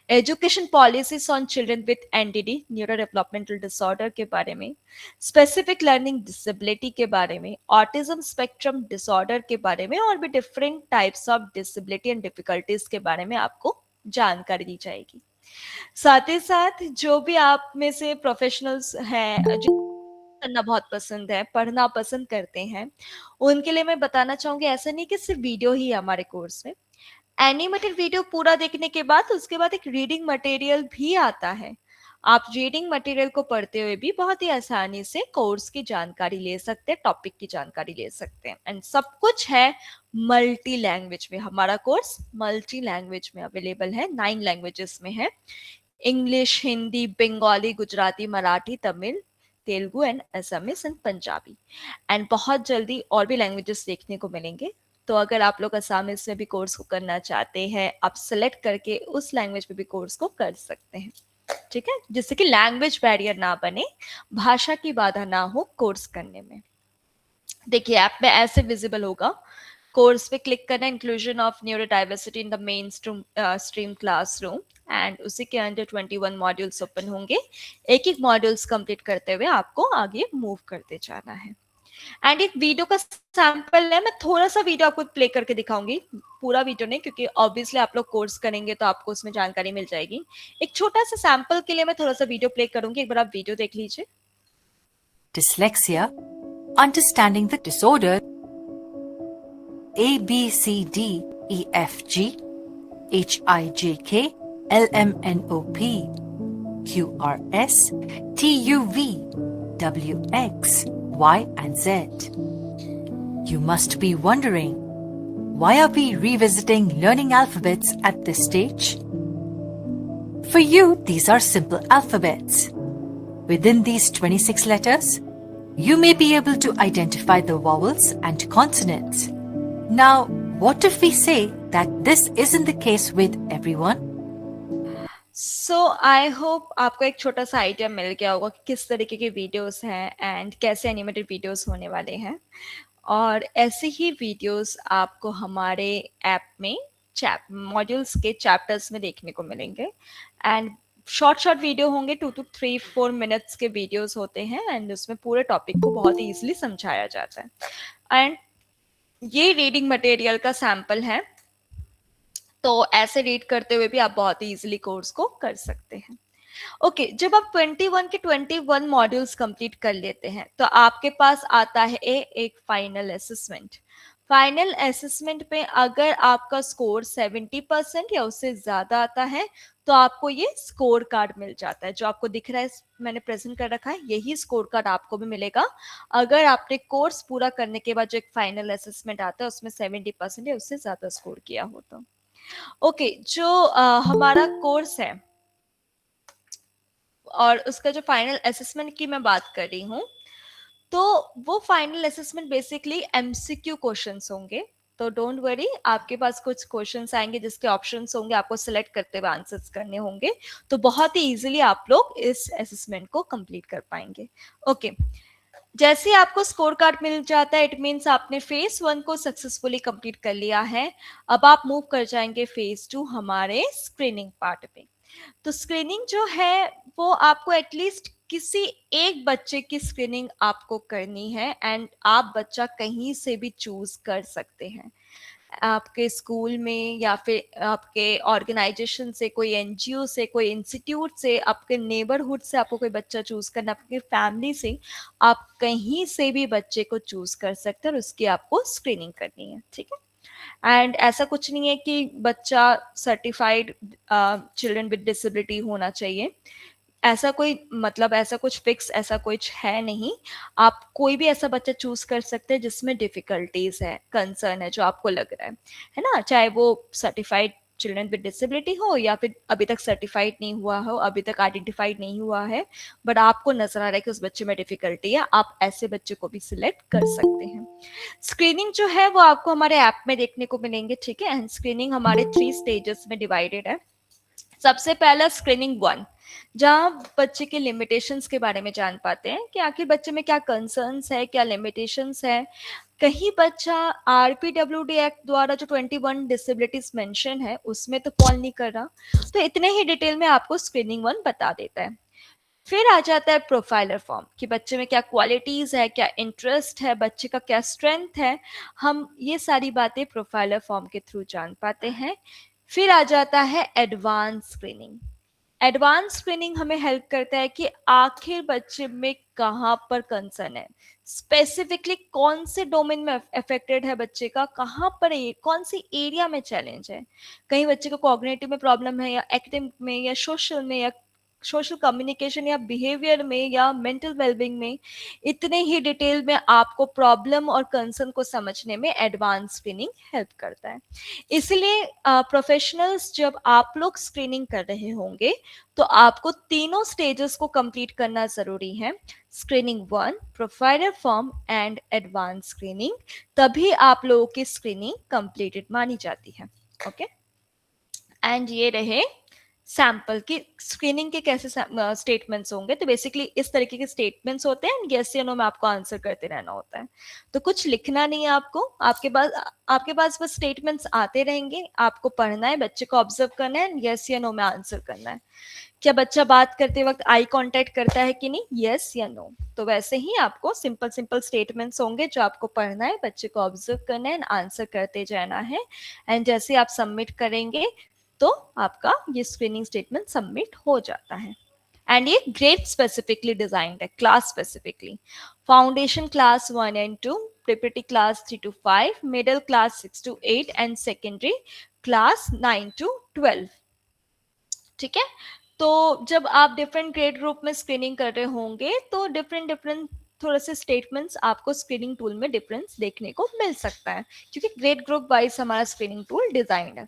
education policies on children with Ndidi neuro developmental disorder के बारे में, स्पेसिफिक लर्निंग डिसेबिलिटी के बारे में, ऑटिज्म स्पेक्ट्रम डिसऑर्डर के बारे में और भी different types of disability and difficulties के बारे में आपको जानकारी दी जाएगी। साथ ही साथ जो भी आप में से प्रोफेशनल्स हैं जो करना बहुत पसंद है, पढ़ना पसंद करते हैं, उनके लिए मैं बताना चाहूंगी ऐसा नहीं कि सिर्फ वीडियो ही है हमारे कोर्स में। एनिमेटेड वीडियो पूरा देखने के बाद उसके बाद एक रीडिंग मटेरियल भी आता है। आप रीडिंग मटेरियल को पढ़ते हुए भी बहुत ही आसानी से कोर्स की जानकारी ले सकते हैं, टॉपिक की जानकारी ले सकते हैं एंड सब कुछ है मल्टी लैंग्वेज में। हमारा कोर्स मल्टी लैंग्वेज में अवेलेबल है, 9 लैंग्वेजेस में है, English, Hindi, Bengali, Gujarati, Marathi, Tamil, Telugu and Assamese and Punjabi and बहुत जल्दी और भी लैंग्वेजेस देखने को मिलेंगे। तो अगर आप लोग असमीज में भी कोर्स को करना चाहते हैं, आप सेलेक्ट करके उस लैंग्वेज में भी कोर्स को कर सकते हैं, ठीक है, जिससे कि लैंग्वेज बैरियर ना बने, भाषा की बाधा ना हो कोर्स करने में। देखिए ऐप में ऐसे विजिबल होगा, कोर्स पे क्लिक करना, inclusion of neuro diversity in the main stream classroom and उसी के अंदर 21 मॉड्यूल्स ओपन होंगे। एक एक मॉड्यूल्स कंप्लीट करते हुए आपको आगे मूव करते जाना है। एंड एक वीडियो का सैंपल है, मैं थोड़ा सा वीडियो आपको प्ले करके दिखाऊंगी, पूरा वीडियो नहीं, क्योंकि ऑब्वियसली आप लोग कोर्स करेंगे तो आपको उसमें जानकारी मिल जाएगी। एक छोटा सा सैंपल के लिए मैं थोड़ा सा वीडियो प्ले करूंगी, एक बार आप वीडियो देख लीजिए। Dyslexia, understanding the disorder A B C D E F G H I J K L M N O P Q R S T U V W X Y and Z. You must be wondering, why are we revisiting learning alphabets at this stage? For you, these are simple alphabets. Within these 26 letters, you may be able to identify the vowels and consonants. Now, what if we say that this isn't the case with everyone? So I hope आपको एक छोटा सा आइडिया मिल गया होगा कि किस तरीके के वीडियोस हैं एंड कैसे एनिमेटेड वीडियोस होने वाले हैं। और ऐसे ही वीडियोस आपको हमारे ऐप में मॉड्यूल्स के चैप्टर्स में देखने को मिलेंगे एंड शॉर्ट वीडियो होंगे, 2 to 3-4 मिनट्स के वीडियोस होते हैं एंड उसमें पूरे टॉपिक को बहुत ही ईजिली समझाया जाता है। एंड ये रीडिंग मटेरियल का सैंपल है, तो ऐसे रीड करते हुए भी आप बहुत ही इजीली कोर्स को कर सकते हैं। ओके, जब आप 21 के 21 मॉड्यूल्स कंप्लीट कर लेते हैं तो आपके पास आता है एक फाइनल असेसमेंट। फाइनल असेसमेंट पे अगर आपका स्कोर 70% या उससे ज्यादा आता है तो आपको ये स्कोर कार्ड मिल जाता है, जो आपको दिख रहा है मैंने प्रेजेंट कर रखा है, यही स्कोर कार्ड आपको भी मिलेगा अगर आपने कोर्स पूरा करने के बाद जो एक फाइनल असेसमेंट आता है उसमें 70% या उससे ज्यादा स्कोर किया हो तो। ओके, जो हमारा कोर्स है और उसका जो फाइनल असेसमेंट की मैं बात कर रही हूँ, तो वो final assessment basically MCQ questions होंगे। तो डोंट वरी, आपके पास कुछ क्वेश्चंस आएंगे जिसके ऑप्शंस होंगे, आपको सिलेक्ट करते हुए आंसर्स करने होंगे, तो बहुत ही इजीली आप लोग इस असेसमेंट को कंप्लीट कर पाएंगे। ओके, जैसे ही आपको स्कोर कार्ड मिल जाता है, इट मीन्स आपने फेज 1 को सक्सेसफुली कंप्लीट कर लिया है। अब आप मूव कर जाएंगे फेज 2 हमारे स्क्रीनिंग पार्ट पे। तो स्क्रीनिंग जो है वो आपको एटलीस्ट किसी एक बच्चे की स्क्रीनिंग आपको करनी है एंड आप बच्चा कहीं से भी चूज कर सकते हैं, आपके स्कूल में या फिर आपके ऑर्गेनाइजेशन से, कोई एनजीओ से, कोई इंस्टीट्यूट से, आपके नेबरहुड से आपको कोई बच्चा चूज करना, आपकी फैमिली से, आप कहीं से भी बच्चे को चूज कर सकते हैं और उसकी आपको स्क्रीनिंग करनी है, ठीक है। एंड ऐसा कुछ नहीं है कि बच्चा सर्टिफाइड चिल्ड्रन विद डिसेबिलिटी होना चाहिए, ऐसा कोई मतलब ऐसा कुछ फिक्स ऐसा कुछ है नहीं, आप कोई भी ऐसा बच्चा चूज कर सकते हैं जिसमें डिफिकल्टीज है, कंसर्न है, जो आपको लग रहा है ना, चाहे वो सर्टिफाइड चिल्ड्रन विद डिसेबिलिटी हो या फिर अभी तक सर्टिफाइड नहीं हुआ हो, अभी तक आइडेंटिफाइड नहीं हुआ है, बट आपको नजर आ रहा है कि उस बच्चे में डिफिकल्टी है, आप ऐसे बच्चे को भी सिलेक्ट कर सकते हैं। स्क्रीनिंग जो है वो आपको हमारे ऐप में देखने को मिलेंगे, ठीक है। एंड स्क्रीनिंग हमारे 3 स्टेजेस में डिवाइडेड है। सबसे पहला स्क्रीनिंग 1, जहाँ बच्चे के लिमिटेशंस के बारे में जान पाते हैं कि आखिर बच्चे में क्या कंसर्न्स है, क्या लिमिटेशंस है, कहीं बच्चा आरपीडब्ल्यूडी एक्ट द्वारा जो 21 डिसेबिलिटीज मेंशन है उसमें तो फॉल नहीं कर रहा, तो इतने ही डिटेल में आपको स्क्रीनिंग 1 बता देता है। फिर आ जाता है प्रोफाइलर फॉर्म कि बच्चे में क्या क्वालिटीज है, क्या इंटरेस्ट है, बच्चे का क्या स्ट्रेंथ है, हम ये सारी बातें प्रोफाइलर फॉर्म के थ्रू जान पाते हैं। फिर आ जाता है एडवांस स्क्रीनिंग। एडवांस स्क्रीनिंग हमें हेल्प करता है कि आखिर बच्चे में कहाँ पर कंसर्न है, स्पेसिफिकली कौन से डोमेन में अफेक्टेड है बच्चे का, कहाँ पर कौन सी एरिया में चैलेंज है, कहीं बच्चे को कॉग्निटिव में प्रॉब्लम है या एकेडमिक में या सोशल में या सोशल कम्युनिकेशन या बिहेवियर में या मेंटल वेलबींग में। इतने ही डिटेल में आपको प्रॉब्लम और कंसर्न को समझने में एडवांस स्क्रीनिंग हेल्प करता है। इसलिए प्रोफेशनल्स जब आप लोग स्क्रीनिंग कर रहे होंगे तो आपको तीनों स्टेजेस को कंप्लीट करना जरूरी है, screening 1, profiler form and advance screening, तभी आप लोगों की स्क्रीनिंग कंप्लीटेड मानी जाती है। ओके, एंड ये रहे सैंपल की स्क्रीनिंग के कैसे स्टेटमेंट्स होंगे। तो बेसिकली इस तरीके के स्टेटमेंट्स होते हैं, यस या नो में आपको आंसर करते रहना होता है, तो कुछ लिखना नहीं है आपको, आपके पास बस स्टेटमेंट्स आते रहेंगे, आपको पढ़ना है, बच्चे को ऑब्जर्व करना है, यस या नो में आंसर करना है। क्या बच्चा बात करते वक्त आई कांटेक्ट करता है कि नहीं, यस या नो। तो वैसे ही आपको सिंपल सिंपल स्टेटमेंट्स होंगे जो आपको पढ़ना है, बच्चे को ऑब्जर्व करना है, आंसर करते जाना है, एंड जैसे आप सबमिट करेंगे तो आपका ये स्क्रीनिंग स्टेटमेंट सबमिट हो जाता है। एंड ये ग्रेड स्पेसिफिकली डिजाइंड है, class specifically. Foundation class 1 and 2, preparatory class 3 to 5, middle class 6 to 8 and secondary class 9 to 12। ठीक है, तो जब आप डिफरेंट ग्रेड ग्रुप में स्क्रीनिंग कर रहे होंगे तो डिफरेंट थोड़े से स्टेटमेंट्स आपको स्क्रीनिंग टूल में डिफरेंस देखने को मिल सकता है, क्योंकि ग्रेड ग्रुप वाइज हमारा स्क्रीनिंग टूल डिजाइंड है।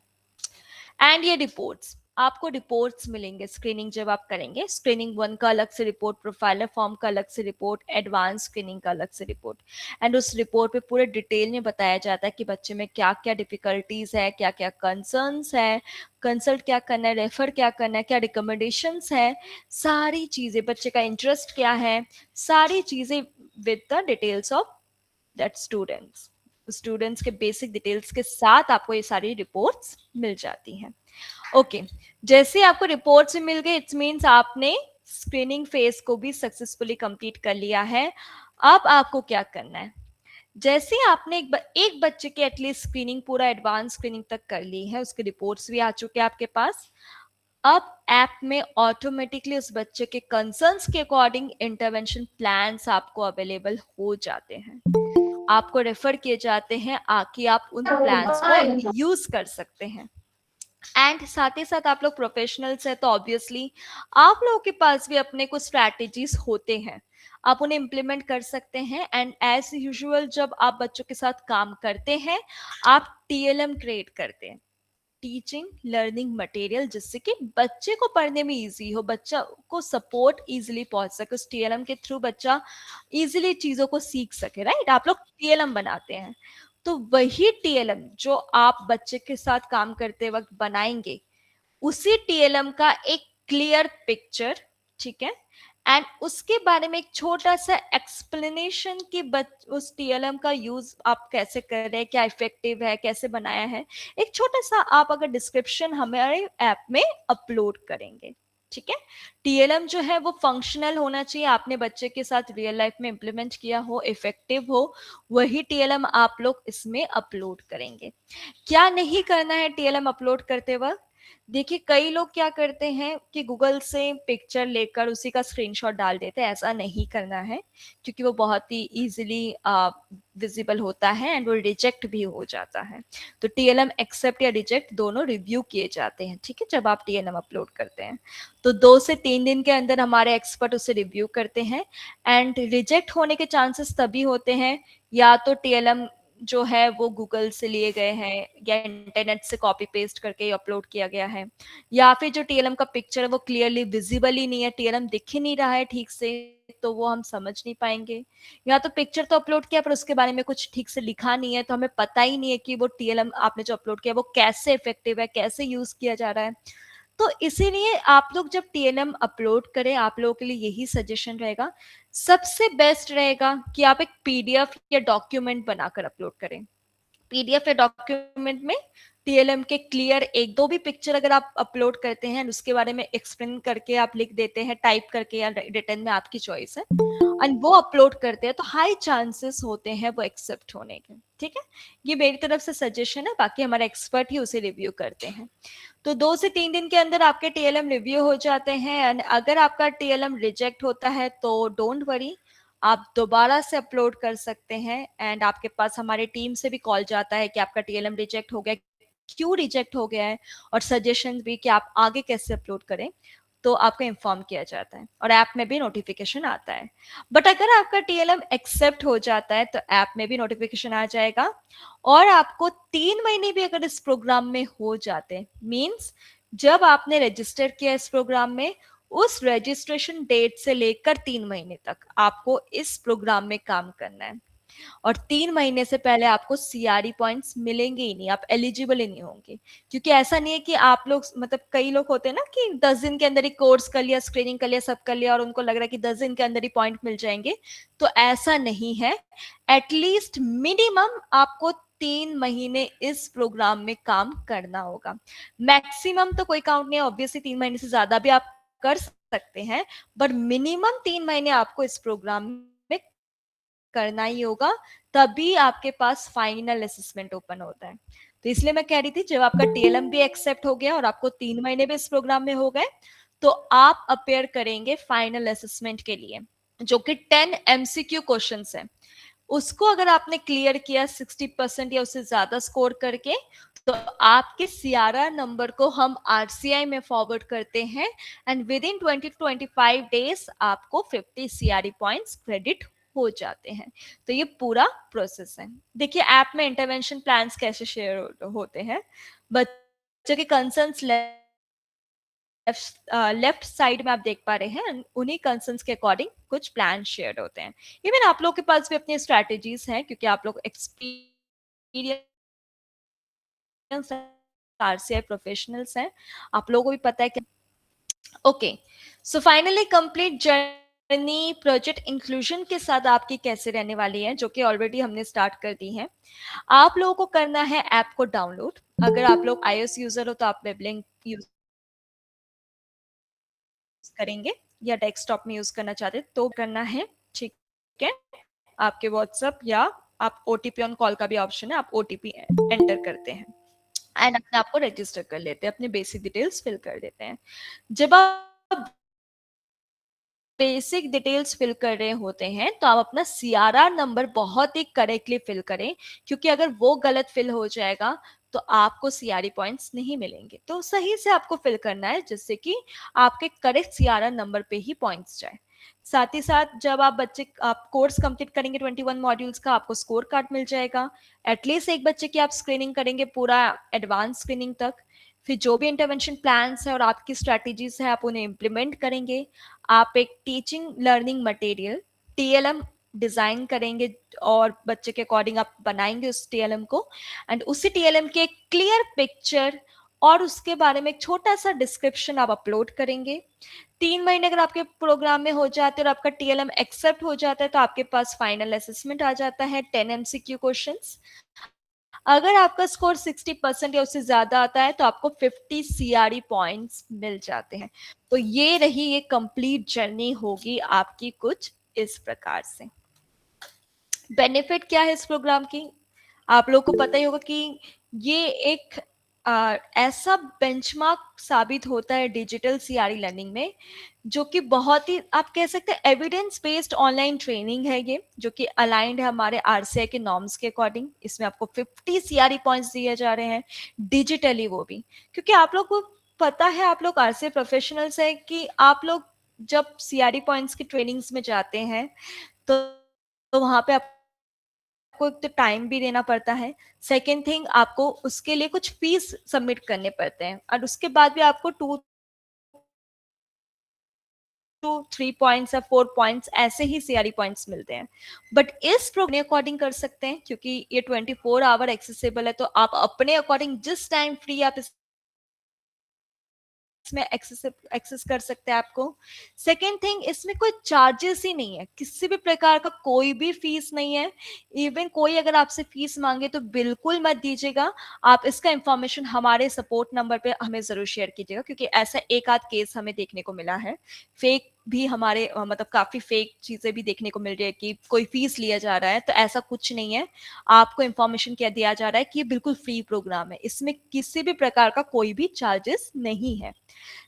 एंड ये रिपोर्ट्स, आपको रिपोर्ट्स मिलेंगे स्क्रीनिंग जब आप करेंगे। स्क्रीनिंग 1 का अलग से रिपोर्ट, प्रोफाइलर फॉर्म का अलग से रिपोर्ट, एडवांस स्क्रीनिंग का अलग से रिपोर्ट। एंड उस रिपोर्ट पे पूरे डिटेल में बताया जाता है कि बच्चे में क्या क्या डिफिकल्टीज है, क्या क्या कंसर्न्स है, कंसल्ट क्या करना है, रेफर क्या करना है, क्या रिकमेंडेशंस है, सारी चीजें, बच्चे का इंटरेस्ट क्या है, सारी चीजें with the details of that students के बेसिक डिटेल्स के साथ आपको ये सारी रिपोर्ट्स मिल जाती हैं। ओके, जैसे आपको रिपोर्ट्स मिल गई, इट्स मीन्स आपने स्क्रीनिंग फेज को भी सक्सेसफुली कंप्लीट कर लिया है। अब आपको क्या करना है, जैसे आपने एक बच्चे के एटलीस्ट स्क्रीनिंग पूरा एडवांस स्क्रीनिंग तक कर ली है, उसके रिपोर्ट्स भी आ चुके हैं आपके पास, अब ऐप में ऑटोमेटिकली उस बच्चे के कंसर्न्स के अकॉर्डिंग इंटरवेंशन प्लान्स आपको अवेलेबल हो जाते हैं, आपको रेफर किए जाते हैं, आकि आप उन प्लान्स को यूज कर सकते हैं। एंड साथ ही साथ आप लोग प्रोफेशनल्स हैं तो ऑब्वियसली आप लोगों के पास भी अपने कुछ स्ट्रैटेजीज होते हैं, आप उन्हें इम्प्लीमेंट कर सकते हैं। एंड एज यूजुअल जब आप बच्चों के साथ काम करते हैं, आप TLM क्रिएट करते हैं, टीचिंग लर्निंग मटेरियल, जिससे कि बच्चे को पढ़ने में इजी हो, बच्चा को सपोर्ट इजीली पहुंच सके, उस TLM के थ्रू बच्चा इजीली चीजों को सीख सके, राइट। आप लोग TLM बनाते हैं, तो वही TLM जो आप बच्चे के साथ काम करते वक्त बनाएंगे, उसी TLM का एक क्लियर पिक्चर, ठीक है, एंड उसके बारे में एक छोटा सा एक्सप्लेनेशन कि उस TLM का यूज आप कैसे कर रहे हैं, क्या इफेक्टिव है, कैसे बनाया है, एक छोटा सा आप अगर डिस्क्रिप्शन हमारे ऐप में अपलोड करेंगे, ठीक है। TLM जो है वो फंक्शनल होना चाहिए, आपने बच्चे के साथ रियल लाइफ में इम्प्लीमेंट किया हो, इफेक्टिव हो, वही TLM आप लोग इसमें अपलोड करेंगे। क्या नहीं करना है TLM अपलोड करते वक्त, देखिए कई लोग क्या करते हैं कि गूगल से पिक्चर लेकर उसी का स्क्रीनशॉट डाल देते हैं, ऐसा नहीं करना है क्योंकि वो बहुत ही इजीली विजिबल होता है एंड वो रिजेक्ट भी हो जाता है। तो टीएलएम एक्सेप्ट या रिजेक्ट दोनों रिव्यू किए जाते हैं, ठीक है, जब आप टीएलएम अपलोड करते हैं तो 2 से 3 दिन के अंदर हमारे एक्सपर्ट उसे रिव्यू करते हैं। एंड रिजेक्ट होने के चांसेस तभी होते हैं या तो टीएलएम जो है वो गूगल से लिए गए हैं या इंटरनेट से कॉपी पेस्ट करके अपलोड किया गया है, या फिर जो टीएलएम का पिक्चर है वो क्लियरली विजिबल ही नहीं है, टीएलएम दिख ही नहीं रहा है ठीक से, तो वो हम समझ नहीं पाएंगे। या तो पिक्चर तो अपलोड किया पर उसके बारे में कुछ ठीक से लिखा नहीं है, तो हमें पता ही नहीं है कि वो टीएलएम आपने जो अपलोड किया वो कैसे इफेक्टिव है, कैसे यूज किया जा रहा है। तो इसीलिए आप लोग जब टीएलएम अपलोड करें, आप लोगों के लिए यही सजेशन रहेगा, सबसे बेस्ट रहेगा कि आप एक पीडीएफ या डॉक्यूमेंट बनाकर अपलोड करें। पीडीएफ या डॉक्यूमेंट में टीएलएम के क्लियर 1-2 भी पिक्चर अगर आप अपलोड करते हैं उसके बारे में एक्सप्लेन करके आप लिख देते हैं, टाइप करके या रिटन में, आपकी चॉइस है, एंड वो अपलोड करते हैं तो हाई चांसेस होते हैं वो एक्सेप्ट होने के। ठीक है, ये मेरी तरफ से सजेशन है, बाकी हमारे एक्सपर्ट ही उसे रिव्यू करते हैं। तो 2 से 3 दिन के अंदर आपके टीएलएम रिव्यू हो जाते हैं एंड अगर आपका टीएलएम रिजेक्ट होता है तो डोंट वरी, आप दोबारा से अपलोड कर सकते हैं एंड आपके पास हमारी टीम से भी कॉल जाता है कि आपका टीएलएम रिजेक्ट हो गया, क्यों रिजेक्ट हो गया है, और सजेशन भी कि आप आगे कैसे अपलोड करें, तो आपको इन्फॉर्म किया जाता है और ऐप में भी नोटिफिकेशन आता है। बट अगर आपका टीएलएम एक्सेप्ट हो जाता है तो ऐप में भी नोटिफिकेशन आ जाएगा और आपको 3 महीने भी अगर इस प्रोग्राम में हो जाते, मींस जब आपने रजिस्टर किया इस प्रोग्राम में, उस रजिस्ट्रेशन डेट से लेकर 3 महीने तक आपको इस प्रोग्राम में काम करना है और 3 महीने से पहले आपको सीआरई पॉइंट्स मिलेंगे ही नहीं, आप एलिजिबल ही नहीं होंगे। क्योंकि ऐसा नहीं है कि आप लोग, मतलब कई लोग होते हैं ना कि 10 दिन के अंदर ही कोर्स कर लिया, स्क्रीनिंग कर लिया, सब कर लिया और उनको लग रहा है कि 10 दिन के अंदर ही पॉइंट मिल जाएंगे, तो ऐसा नहीं है। एटलीस्ट मिनिमम आपको 3 महीने इस प्रोग्राम में काम करना होगा। मैक्सिमम तो कोई काउंट नहीं है, ऑब्वियसली 3 महीने से ज्यादा भी आप कर सकते हैं, बट मिनिमम 3 महीने आपको इस प्रोग्राम में करना ही होगा, तभी आपके पास फाइनल असेसमेंट ओपन होता है। तो इसलिए मैं कह रही थी जब आपका टीएलएम भी एक्सेप्ट हो गया और आपको 3 महीने भी इस प्रोग्राम में हो गए तो आप अपेयर करेंगे फाइनल असेसमेंट के लिए, जो कि 10 एमसीक्यू क्वेश्चंस है। उसको अगर आपने क्लियर किया 60% या उससे ज्यादा स्कोर करके, तो आपके सीआरआर नंबर को हम आरसीआई में फॉरवर्ड करते हैं and with in 20 to 25 days आपको 50 सीआरई पॉइंट्स क्रेडिट हो जाते हैं। तो ये पूरा प्रोसेस है। देखिए ऐप में इंटरवेंशन प्लान्स कैसे शेयर होते हैं, बच्चों के कंसर्न्स लेफ्ट साइड में आप देख पा रहे हैं, उन्हीं कंसर्न्स के अकॉर्डिंग कुछ प्लान शेयर होते हैं। इवन आप लोगों के पास भी अपनी स्ट्रैटेजीज हैं क्योंकि आप लोग एक्सपीरियंस आरसीआई प्रोफेशनल्स हैं, आप लोगों को भी पता है कि okay. So finally complete journey project inclusion के साथ आपकी कैसे रहने वाली है, जो कि ऑलरेडी हमने स्टार्ट कर दी है। आप लोगों को करना है ऐप को डाउनलोड। अगर आप लोग iOS यूजर हो तो आप वेबलिंक यूज करेंगे या डेस्कटॉप में यूज करना चाहते तो करना है, ठीक है। आपके व्हाट्सएप या आप ओटीपी ऑन कॉल का भी ऑप्शन है, आप ओटीपी एंटर करते हैं एंड अपने आप को रजिस्टर कर लेते हैं, अपने बेसिक डिटेल्स फिल कर देते हैं। जब आप बेसिक डिटेल्स फिल कर रहे होते हैं तो आप अपना सीआरआर नंबर बहुत ही करेक्टली फिल करें, क्योंकि अगर वो गलत फिल हो जाएगा तो आपको सीआरई पॉइंट्स नहीं मिलेंगे। तो सही से आपको फिल करना है जिससे कि आपके करेक्ट सीआरआर नंबर पे ही पॉइंट्स जाए। साथ ही साथ जब आप कोर्स कंप्लीट करेंगे 21 मॉड्यूल्स का, आपको स्कोर कार्ड मिल जाएगा। एटलीस्ट एक बच्चे की आप स्क्रीनिंग करेंगे पूरा एडवांस स्क्रीनिंग तक, फिर जो भी इंटरवेंशन प्लान्स है और आपकी स्ट्रैटेजीज है आप उन्हें इम्प्लीमेंट करेंगे। आप एक teaching learning material TLM design करेंगे और बच्चे के अकॉर्डिंग आप बनाएंगे उस टीएलएम को एंड उसी टीएलएम के क्लियर पिक्चर और उसके बारे में एक छोटा सा डिस्क्रिप्शन आप अपलोड करेंगे। 3 महीने अगर आपके प्रोग्राम में हो जाते हैं और आपका टीएलएम एक्सेप्ट हो जाता है तो आपके पास फाइनल असेसमेंट आ जाता है, 10 एमसीक्यू क्वेश्चंस। अगर आपका स्कोर 60% या उससे ज्यादा आता है तो आपको 50 सीआरई पॉइंट्स मिल जाते हैं। तो ये रही, ये कंप्लीट जर्नी होगी आपकी कुछ इस प्रकार से। बेनिफिट क्या है इस प्रोग्राम की, आप लोगों को पता ही होगा कि ये एक ऐसा बेंचमार्क साबित होता है डिजिटल सीआरई लर्निंग में, जो कि बहुत ही आप कह सकते हैं एविडेंस बेस्ड ऑनलाइन ट्रेनिंग है ये, जो कि अलाइंड है हमारे आरसीआई के नॉर्म्स के अकॉर्डिंग। इसमें आपको 50 सीआरई पॉइंट्स दिए जा रहे हैं डिजिटली, वो भी क्योंकि आप लोग को पता है, आप लोग आरसीआई प्रोफेशनल्स है कि आप लोग जब सीआरई पॉइंट्स की ट्रेनिंग्स में जाते हैं तो वहां पे आपको एक तो टाइम भी देना पड़ता है, सेकेंड थिंग आपको उसके लिए कुछ फीस सबमिट करने पड़ते हैं, और उसके बाद भी आपको 2-3 पॉइंट्स या 4 पॉइंट्स ऐसे ही सीआरई पॉइंट्स मिलते हैं। बट इस प्रोग्राम अकॉर्डिंग कर सकते हैं, क्योंकि ये 24 आवर एक्सेसिबल है, तो आप अपने अकॉर्डिंग जिस टाइम फ्री आप इसमें एक्सेस कर सकते हैं आपको। सेकेंड थिंग, इसमें कोई चार्जेस ही नहीं है, किसी भी प्रकार का कोई भी फीस नहीं है। इवन कोई अगर आपसे फीस मांगे तो बिल्कुल मत दीजिएगा। आप इसका इंफॉर्मेशन हमारे सपोर्ट नंबर पे हमें जरूर शेयर कीजिएगा, क्योंकि ऐसा एक आध केस हमें देखने को मिला है। फेक भी हमारे मतलब काफी फेक चीजें भी देखने को मिल रही है कि कोई फीस लिया जा रहा है, तो ऐसा कुछ नहीं है। आपको इंफॉर्मेशन क्या दिया जा रहा है कि ये बिल्कुल फ्री प्रोग्राम है, इसमें किसी भी प्रकार का कोई भी चार्जेस नहीं है।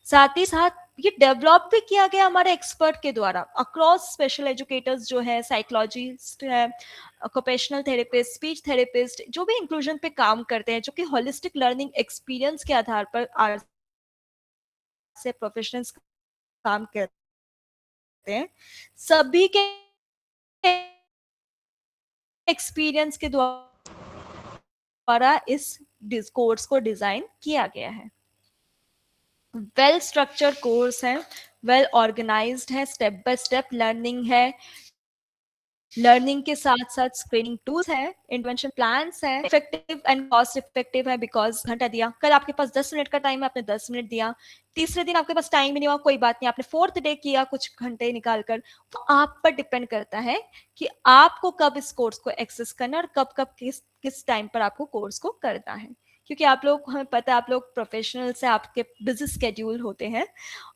साथ ही साथ ये डेवलप भी किया गया हमारे एक्सपर्ट के द्वारा अक्रॉस स्पेशल एजुकेटर्स जो है, साइकोलॉजिस्ट है, ऑक्यूपेशनल थेरेपिस्ट, स्पीच थेरेपिस्ट, जो भी इंक्लूजन पे काम करते हैं, जो कि होलिस्टिक लर्निंग एक्सपीरियंस के आधार पर आर से प्रोफेशनल्स काम करते हैं, सभी के एक्सपीरियंस के द्वारा इस कोर्स को डिजाइन किया गया है। वेल स्ट्रक्चर्ड कोर्स है, वेल ऑर्गेनाइज्ड है, स्टेप बाय स्टेप लर्निंग है, लर्निंग के साथ साथ स्क्रीनिंग टूल्स है, इंटरवेंशन प्लान्स है, इफेक्टिव एंड कॉस्ट इफेक्टिव है, बिकॉज घंटा दिया, कल आपके पास 10 मिनट का टाइम है, आपने 10 मिनट दिया, तीसरे दिन आपके पास टाइम ही नहीं हुआ, कोई बात नहीं, आपने 4th डे किया कुछ घंटे निकाल कर, तो आप पर डिपेंड करता है कि आपको कब इस कोर्स को एक्सेस करना है और कब कब किस टाइम पर आपको कोर्स को करना है। क्योंकि आप लोग, हमें पता है आप लोग प्रोफेशनल्स हैं, आपके बिजी स्केड्यूल होते हैं,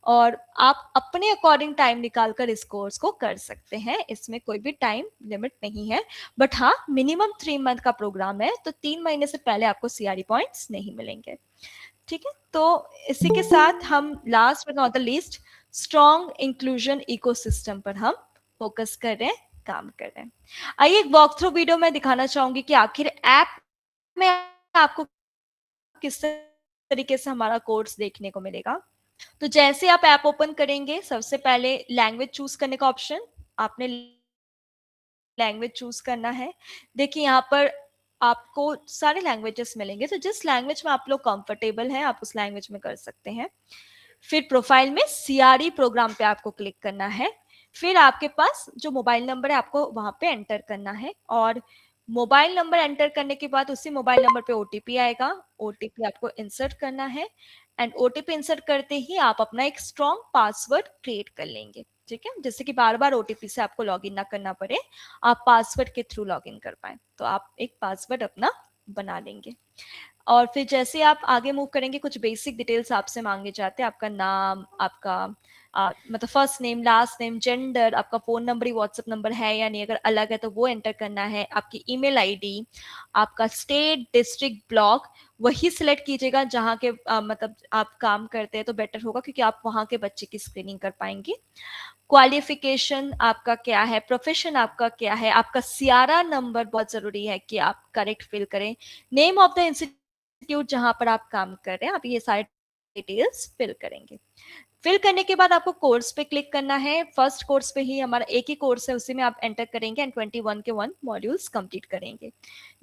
और आप अपने अकॉर्डिंग टाइम निकालकर इस कोर्स को कर सकते हैं, इसमें कोई भी टाइम लिमिट नहीं है। बट हाँ, मिनिमम 3 मंथ का प्रोग्राम है, तो 3 महीने से पहले आपको सीआरई पॉइंट्स नहीं मिलेंगे। ठीक है, तो इसी के साथ हम last but not the least strong inclusion ecosystem पर हम फोकस कर रहे हैं, काम कर रहे हैं। आइए एक वॉक थ्रू वीडियो में दिखाना चाहूंगी कि आखिर ऐप में आपको किस तरीके से हमारा कोर्स देखने को मिलेगा। तो जैसे आप ऐप ओपन करेंगे, सबसे पहले लैंग्वेज चूज करने का ऑप्शन, आपने लैंग्वेज चूज करना है। देखिए यहाँ पर आपको सारे लैंग्वेजेस मिलेंगे, तो जिस लैंग्वेज में आप लोग कंफर्टेबल हैं आप उस लैंग्वेज में कर सकते हैं। फिर प्रोफाइल में सीआरई प्रोग्राम पे आपको क्लिक करना है। फिर आपके पास जो मोबाइल नंबर है आपको वहां पे एंटर करना है, और मोबाइल नंबर एंटर करने के बाद उसी मोबाइल नंबर पे ओटीपी आएगा, ओटीपी आपको इंसर्ट करना है, एंड ओटीपी इंसर्ट करते ही आप अपना एक स्ट्रॉन्ग पासवर्ड क्रिएट कर लेंगे। ठीक है, जैसे कि बार बार ओटीपी से आपको लॉगिन ना करना पड़े, आप पासवर्ड के थ्रू लॉगिन कर पाए, तो आप एक पासवर्ड अपना बना लेंगे। और फिर जैसे आप आगे मूव करेंगे, कुछ बेसिक डिटेल्स आपसे मांगे जाते हैं, आपका नाम, आपका मतलब first name, last name, gender, आपका फोन नंबर ही व्हाट्सएप नंबर है या नहीं, अगर अलग है तो वो एंटर करना है, आपकी ईमेल आईडी, आपका स्टेट, डिस्ट्रिक्ट, ब्लॉक वही सिलेक्ट कीजिएगा जहाँ के मतलब आप काम करते हैं, तो बेटर होगा क्योंकि आप वहाँ के बच्चे की स्क्रीनिंग कर पाएंगे। क्वालिफिकेशन आपका क्या है, प्रोफेशन आपका क्या है, आपका सियारा नंबर बहुत जरूरी है कि आप करेक्ट फिल करें, नेम ऑफ द इंस्टीट्यूट जहां पर आप काम कर रहे हैं, आप ये सारे डिटेल्स फिल करेंगे। फिल करने के बाद आपको कोर्स पे क्लिक करना है। फर्स्ट कोर्स पे ही हमारा एक ही कोर्स है, उसी में आप एंटर करेंगे एंड 21 के 1 मॉड्यूल्स कंप्लीट करेंगे।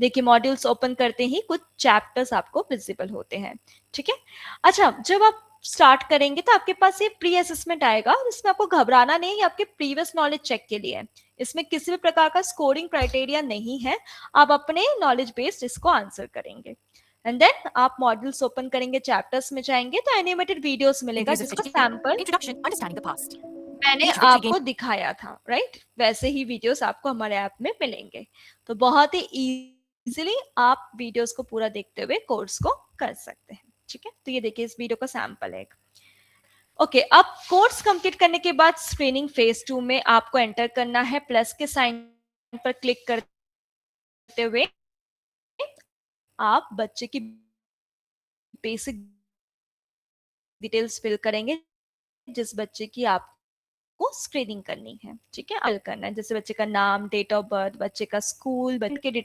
देखिए मॉड्यूल्स ओपन करते ही कुछ चैप्टर्स आपको विजिबल होते हैं। ठीक है, अच्छा जब आप स्टार्ट करेंगे तो आपके पास ये प्री असेसमेंट आएगा, और इसमें आपको घबराना नहीं, ये आपके प्रीवियस नॉलेज चेक के लिए है। इसमें किसी भी प्रकार का स्कोरिंग क्राइटेरिया नहीं है, आप अपने नॉलेज बेस्ड इसको आंसर करेंगे। एंड देन आप मॉड्यूल्स ओपन करेंगे, चैप्टर्स में जाएंगे तो एनिमेटेड वीडियोस मिलेगा जिसका sample Introduction, understanding the past. मैंने Each video आपको दिखाया था, राइट? वैसे ही वीडियोस आपको हमारे ऐप में मिलेंगे, तो बहुत ही इजीली आप वीडियोस को पूरा देखते हुए कोर्स को कर सकते हैं। ठीक है, तो ये देखिए इस वीडियो का सैंपल है। ओके, अब कोर्स कंप्लीट करने के बाद स्क्रीनिंग फेज 2 में आपको एंटर करना है। प्लस के साइन पर क्लिक करते हुए आप बच्चे की बेसिक डिटेल्स फिल करेंगे जिस बच्चे की आपको स्क्रीनिंग करनी है, ठीक है, फिल करना है, जैसे बच्चे का नाम, डेट ऑफ बर्थ, बच्चे का स्कूल, बच्चे के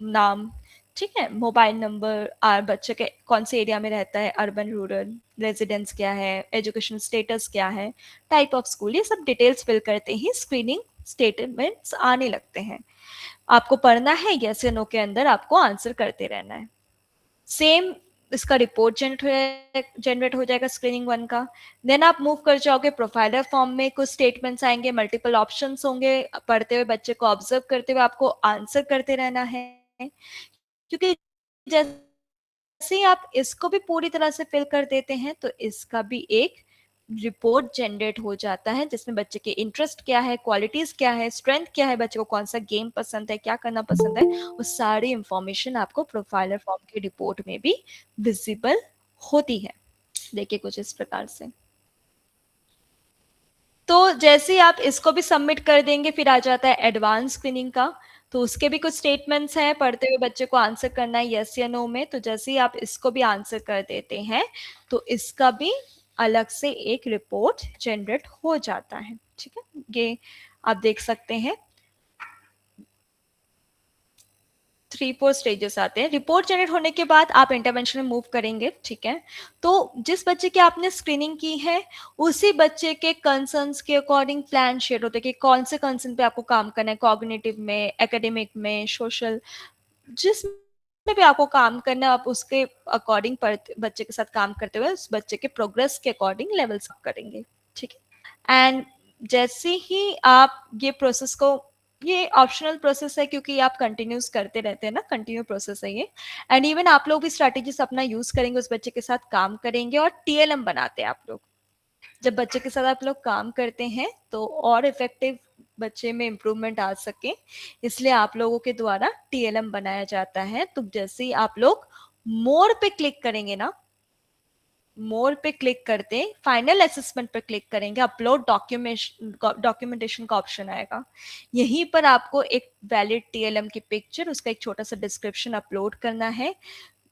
नाम, ठीक है, मोबाइल नंबर, और बच्चे के कौन से एरिया में रहता है, अर्बन, रूरल, रेजिडेंस क्या है, एजुकेशन स्टेटस क्या है, टाइप ऑफ स्कूल, ये सब डिटेल्स फिल करते ही स्क्रीनिंग स्टेटमेंट्स आने लगते हैं। आपको पढ़ना है, यस या नो के अंदर आपको आंसर करते रहना है। सेम इसका रिपोर्ट जनरेट हो जाएगा स्क्रीनिंग 1 का। देन आप मूव कर जाओगे प्रोफाइलर फॉर्म में, कुछ स्टेटमेंट्स आएंगे, मल्टीपल ऑप्शंस होंगे, पढ़ते हुए बच्चे को ऑब्जर्व करते हुए आपको आंसर करते रहना है, क्योंकि जैसे ही आप इसको भी पूरी तरह से फिल कर देते हैं तो इसका भी एक रिपोर्ट जनरेट हो जाता है जिसमें बच्चे के इंटरेस्ट क्या है, क्वालिटीज क्या है, स्ट्रेंथ क्या है, बच्चे को कौन सा गेम पसंद है, क्या करना पसंद है, वो सारी इंफॉर्मेशन आपको प्रोफाइलर फॉर्म के रिपोर्ट में भी विजिबल होती है। देखिए कुछ इस प्रकार से। तो जैसे ही आप इसको भी सबमिट कर देंगे, फिर आ जाता है एडवांस स्क्रीनिंग का। तो उसके भी कुछ स्टेटमेंट्स हैं, पढ़ते हुए बच्चे को आंसर करना है यस या नो में। तो जैसे ही आप इसको भी आंसर कर देते हैं तो इसका भी अलग से एक रिपोर्ट जनरेट हो जाता है, ठीक है। ये आप देख सकते हैं 3-4 स्टेजेस आते हैं। रिपोर्ट जनरेट होने के बाद आप इंटरवेंशन में मूव करेंगे, ठीक है। तो जिस बच्चे की आपने स्क्रीनिंग की है उसी बच्चे के कंसर्न्स के अकॉर्डिंग प्लान शेयर होते हैं कि कौन से कंसर्न पे आपको काम करना है, कॉग्निटिव में, एकेडमिक में, सोशल, जिस में भी आपको काम करना है आप उसके अकॉर्डिंग बच्चे के साथ काम करते हुए उस बच्चे के प्रोग्रेस के अकॉर्डिंग लेवल्स करेंगे, ठीक है। एंड जैसे ही आप ये प्रोसेस को, ये ऑप्शनल प्रोसेस है क्योंकि आप कंटिन्यूस करते रहते हैं ना, कंटिन्यू प्रोसेस है ये। एंड इवन आप लोग भी स्ट्रैटेजीज अपना यूज करेंगे, उस बच्चे के साथ काम करेंगे और टीएलएम बनाते हैं आप लोग। जब बच्चे के साथ आप लोग काम करते हैं तो और इफेक्टिव बच्चे में इम्प्रूवमेंट आ सके, इसलिए आप लोगों के द्वारा टीएलएम बनाया जाता है। तो जैसे ही आप लोग मोर पे क्लिक करेंगे ना, मोर पे क्लिक करते फाइनल असेसमेंट पर क्लिक करेंगे, अपलोड डॉक्यूमेंटेशन का ऑप्शन आएगा। यहीं पर आपको एक वैलिड टीएलएम की पिक्चर, उसका एक छोटा सा डिस्क्रिप्शन अपलोड करना है।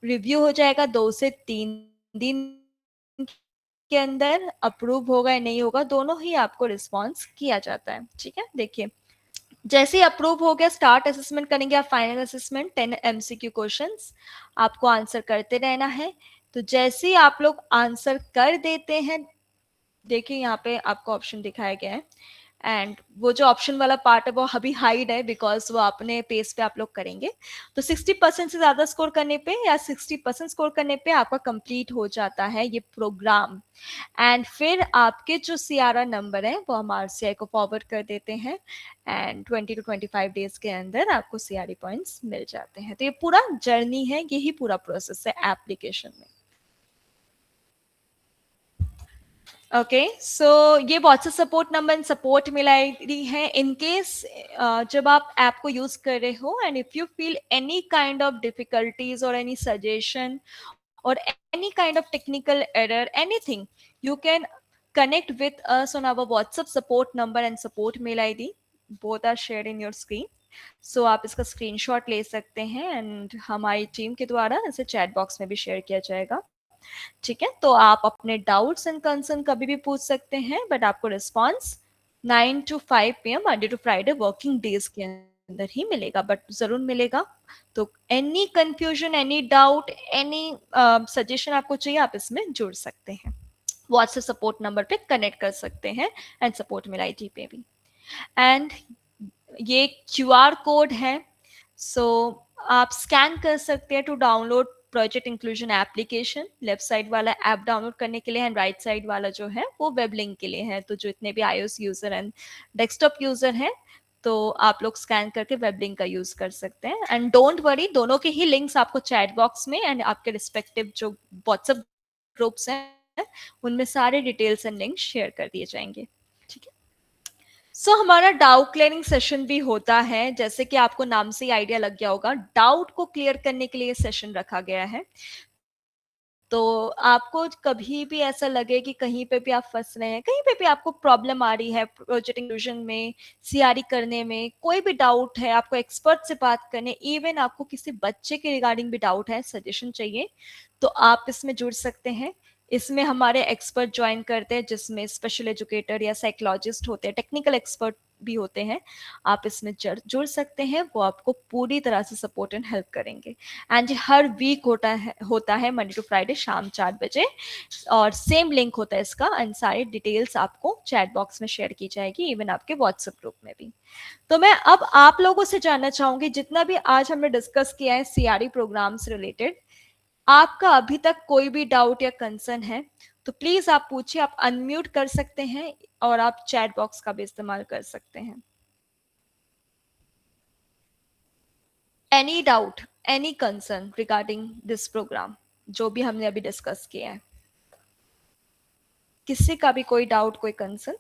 रिव्यू हो जाएगा 2 से 3 दिन के अंदर, अप्रूव होगा या नहीं होगा दोनों ही आपको रिस्पॉन्स किया जाता है, ठीक है। देखिए जैसे ही अप्रूव हो गया, स्टार्ट असेसमेंट करेंगे आप, फाइनल असेसमेंट 10 एमसीक्यू क्वेश्चंस आपको आंसर करते रहना है। तो जैसे ही आप लोग आंसर कर देते हैं, देखिए यहाँ पे आपको ऑप्शन दिखाया गया है, एंड वो जो ऑप्शन वाला पार्ट है वो अभी हाइड है बिकॉज वो अपने पेस पे आप लोग करेंगे। तो 60% से ज्यादा स्कोर करने पे या 60% स्कोर करने पे आपका कंप्लीट हो जाता है ये प्रोग्राम। एंड फिर आपके जो सीआरआर नंबर है वो हम आरसीआई को फॉरवर्ड कर देते हैं एंड 20 to 25 डेज के अंदर आपको सीआरई पॉइंट्स मिल जाते हैं। तो ये पूरा जर्नी है, यही पूरा प्रोसेस है एप्लीकेशन में। ओके, सो ये WhatsApp support number and support mail ID है। इन केस जब आप ऐप को यूज कर रहे हो and if you feel any kind of difficulties और any suggestion or any kind of technical error, anything, you can connect with us on our WhatsApp support number and support mail ID. Both are shared in your screen. So आप इसका स्क्रीनशॉट ले सकते हैं एंड हमारी टीम के द्वारा इसे चैट बॉक्स में भी शेयर किया जाएगा, ठीक है। तो आप अपने डाउट्स एंड कंसर्न कभी भी पूछ सकते हैं, बट आपको response 9 to 5 PM Monday to Friday working days के अंदर ही मिलेगा, बट जरूर मिलेगा। तो any confusion, any doubt, any suggestion आपको चाहिए, आप इसमें जुड़ सकते हैं, व्हाट्सएप सपोर्ट नंबर पे कनेक्ट कर सकते हैं एंड सपोर्ट मेल आईडी पे भी। एंड ये QR कोड है, सो आप स्कैन कर सकते हैं to download project inclusion application. Left side वाला ऐप डाउनलोड करने के लिए एंड राइट साइड वाला जो है वो वेब लिंक के लिए है। तो जो इतने भी iOS user and desktop user हैं तो आप लोग स्कैन करके वेब लिंक का यूज कर सकते हैं। एंड डोंट वरी, दोनों के ही लिंक्स आपको चैट बॉक्स में एंड आपके रिस्पेक्टिव जो व्हाट्सएप ग्रुप्स हैं उनमें सारे डिटेल्स एंड लिंक शेयर कर दिए जाएंगे, ठीक है। सो हमारा डाउट क्लियरिंग सेशन भी होता है, जैसे कि आपको नाम से ही आइडिया लग गया होगा, डाउट को क्लियर करने के लिए सेशन रखा गया है। तो आपको कभी भी ऐसा लगे कि कहीं पे भी आप फंस रहे हैं, कहीं पे भी आपको प्रॉब्लम आ रही है प्रोजेक्ट इंक्लूजन में, सीआरई करने में, कोई भी डाउट है, आपको एक्सपर्ट से बात करने, इवन आपको किसी बच्चे के रिगार्डिंग भी डाउट है, सजेशन चाहिए, तो आप इसमें जुड़ सकते हैं। इसमें हमारे एक्सपर्ट ज्वाइन करते हैं, जिसमें स्पेशल एजुकेटर या साइकोलॉजिस्ट होते हैं, टेक्निकल एक्सपर्ट भी होते हैं। आप इसमें जुड़ सकते हैं, वो आपको पूरी तरह से सपोर्ट एंड हेल्प करेंगे। एंड हर वीक होता है मंडे टू फ्राइडे शाम 4 बजे, और सेम लिंक होता है इसका, एंड सारी डिटेल्स आपको चैट बॉक्स में शेयर की जाएगी, इवन आपके व्हाट्सएप ग्रुप में भी। तो मैं अब आप लोगों से जानना चाहूंगी, जितना भी आज हमने डिस्कस किया है सीआरई प्रोग्राम से रिलेटेड, आपका अभी तक कोई भी डाउट या कंसर्न है तो प्लीज आप पूछिए। आप अनम्यूट कर सकते हैं और आप चैट बॉक्स का भी इस्तेमाल कर सकते हैं। Any doubt, any concern regarding this program, जो भी हमने अभी डिस्कस किया है, किसी का भी कोई डाउट, कोई कंसर्न?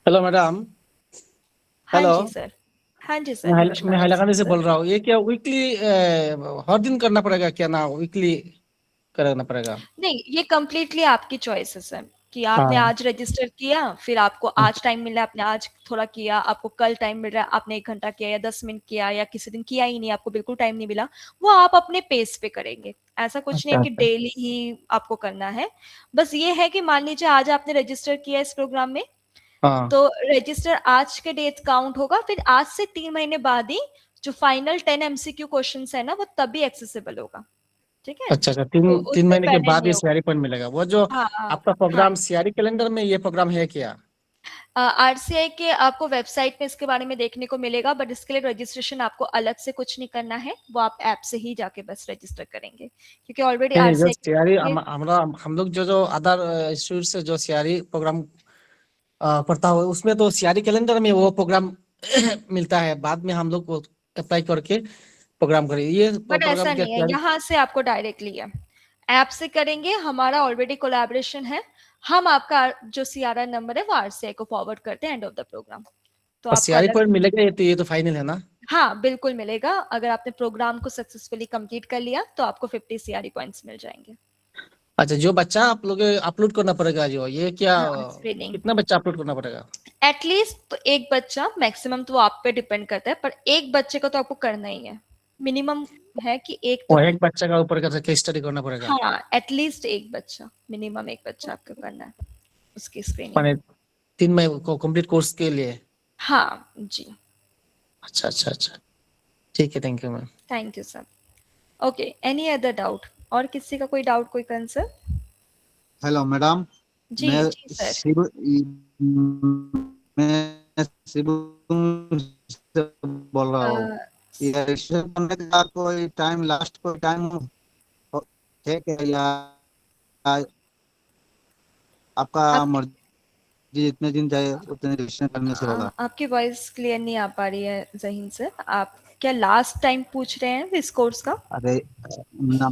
Hello madam. हाँ हेलो, जी सर। हाँ जी सर, मैं नमस्कार हैलाकानी से सर। बोल रहा हूँ। ये क्या वीकली हर दिन करना पड़ेगा क्या, ना वीकली करना पड़ेगा? नहीं, ये कम्प्लीटली आपकी चॉइस है सर, कि आपने हाँ। आज रजिस्टर किया, फिर आपको आज टाइम मिल रहा है, आपने आज थोड़ा किया, आपको कल टाइम मिल रहा है, आपने 1 घंटा किया या 10 मिनट किया, या किसी दिन किया ही नहीं, आपको बिल्कुल टाइम नहीं मिला, वो आप अपने पेस पे करेंगे। ऐसा कुछ नहीं अच्छा है कि अच्छा। डेली ही आपको करना है। बस ये है कि मान लीजिए आज आपने रजिस्टर किया इस प्रोग्राम में, हाँ। तो रजिस्टर आज के डेट काउंट होगा, फिर आज से 3 महीने बाद ही जो फाइनल 10 एमसीक्यू क्वेश्चंस है ना, वो तभी एक्सेसिबल होगा। ठीक है, अच्छा अच्छा, तो तीन उससे महीने के पहले बाद नहीं ये होगा। सीआरई पॉइंट मिलेगा। वो जो हाँ आपका हाँ प्रोग्राम सीआरई कैलेंडर में ये प्रोग्राम है क्या? आरसीआई के आपको वेबसाइट में इसके बारे में देखने को मिलेगा, बट इसके लिए रजिस्ट्रेशन आपको अलग से कुछ नहीं करना है, वो आप ऐप से ही जाके बस रजिस्टर करेंगे, क्योंकि ऑलरेडी नहीं, जो सीआरई आरसीआई हम लोग जो अदर इंस्टीट्यूट से जो सीआरई प्रोग्राम पढ़ता हो, उसमें तो सीआरई कैलेंडर में वो प्रोग्राम मिलता है। बाद में हम लोग को अप्लाई करके प्रोग्राम करें। ये बट ऐसा प्रोग्राम क्या नहीं है, यहाँ से आपको डायरेक्टली है, ऐप से करेंगे, हमारा ऑलरेडी कोलैबोरेशन है, हम आपका जो सीआरआर नंबर है वो आरसीआई को फॉरवर्ड करते हैं एंड ऑफ द प्रोग्राम, तो आपको सीआरई अलग। पॉइंट मिलेगा? ये तो फाइनल है ना? हाँ बिल्कुल मिलेगा, अगर आपने प्रोग्राम को सक्सेसफुली कंप्लीट कर लिया तो आपको 50 सीआरई पॉइंट्स मिल जाएंगे। अच्छा, जो बच्चा आप लोग अपलोड करना पड़ेगा, जो ये क्या हाँ, स्क्रीनिंग कितना बच्चा अपलोड करना पड़ेगा? एटलीस्ट तो एक बच्चा, मैक्सिमम तो आप पे डिपेंड करता है, पर एक बच्चे को तो आपको करना ही है, मिनिमम है कि एक वो तो। एक बच्चा का ऊपर का केस स्टडी करना पड़ेगा? हाँ, एटलीस्ट एक बच्चा, मिनिमम एक बच्चा आपको करना है उसकी स्क्रीनिंग। माने 3 महीने को कंप्लीट कोर्स के लिए? हाँ जी। अच्छा अच्छा अच्छा, ठीक है, thank you ma'am. Thank you sir. Okay, any other doubt? और किसी का कोई डाउट, कोई कंसर्न? Hello madam. जी मैं जी सर। शिबू से बोल रहा हूँ। ये रजिस्ट्रेशन करने का कोई टाइम, लास्ट कोई टाइम है क्या, या आपका मर्जी जितने दिन जाए उतने रजिस्ट्रेशन करने से होगा? आपकी वॉइस क्लियर नहीं आ पा रही है जहीन सर, आप क्या लास्ट टाइम पूछ रहे हैं इस कोर्स का? अरे ना,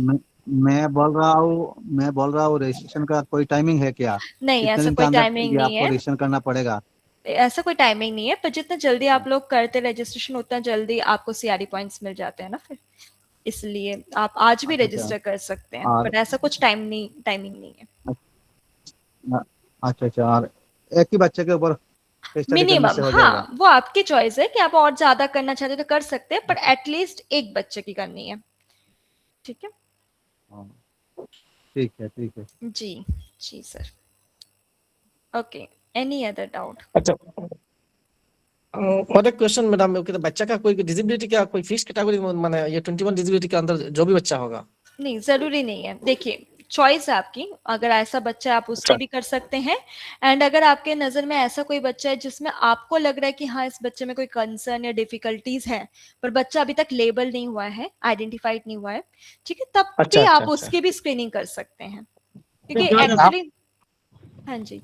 मैं बोल रहा हूँ रजिस्ट्रेशन का कोई टाइमिंग है क्या? नहीं, इतने ऐसा दिन के कोई अंदर टाइमिंग ये नहीं आपको है, रजिस्ट्रेशन करना पड़ेगा? ऐसा कोई टाइमिंग नहीं है, पर जितना जल्दी आप लोग करते रजिस्ट्रेशन उतना जल्दी आपको सीआरई पॉइंट्स मिल जाते हैं ना, फिर इसलिए आप आज भी अच्छा रजिस्टर कर सकते हैं, और बट ऐसा कुछ टाइमिंग नहीं है। अच्छा अच्छा, और एक ही बच्चे के ऊपर स्टडी करने मिनिमम, से हो जाएगा? हाँ, वो आपकी चॉइस है कि आप और ज्यादा करना चाहते हो तो कर सकते हैं, पर एटलीस्ट एक बच्चे की करनी है। ठीक है, हाँ, ठीक है ठीक है। जी जी sir. Okay, any other doubt? अच्छा, और एक क्वेश्चन मैडम, बच्चा का कोई डिसेबिलिटी का कोई फिक्स कैटेगरी, माने ये 21 डिसेबिलिटी के अंदर जो भी बच्चा होगा? नहीं, जरूरी नहीं है, देखिए चॉइस है आपकी, अगर ऐसा बच्चा है आप उसके भी कर सकते हैं, एंड अगर आपके नजर में ऐसा कोई बच्चा है जिसमें आपको लग रहा है कि हाँ इस बच्चे में कोई कंसर्न या डिफिकल्टीज है, पर बच्चा अभी तक लेबल नहीं हुआ है, आइडेंटिफाइड नहीं हुआ है, ठीक है, तब अच्छा भी अच्छा आप अच्छा। उसकी भी स्क्रीनिंग कर सकते हैं, क्योंकि आप एक्चुअली हाँ जी,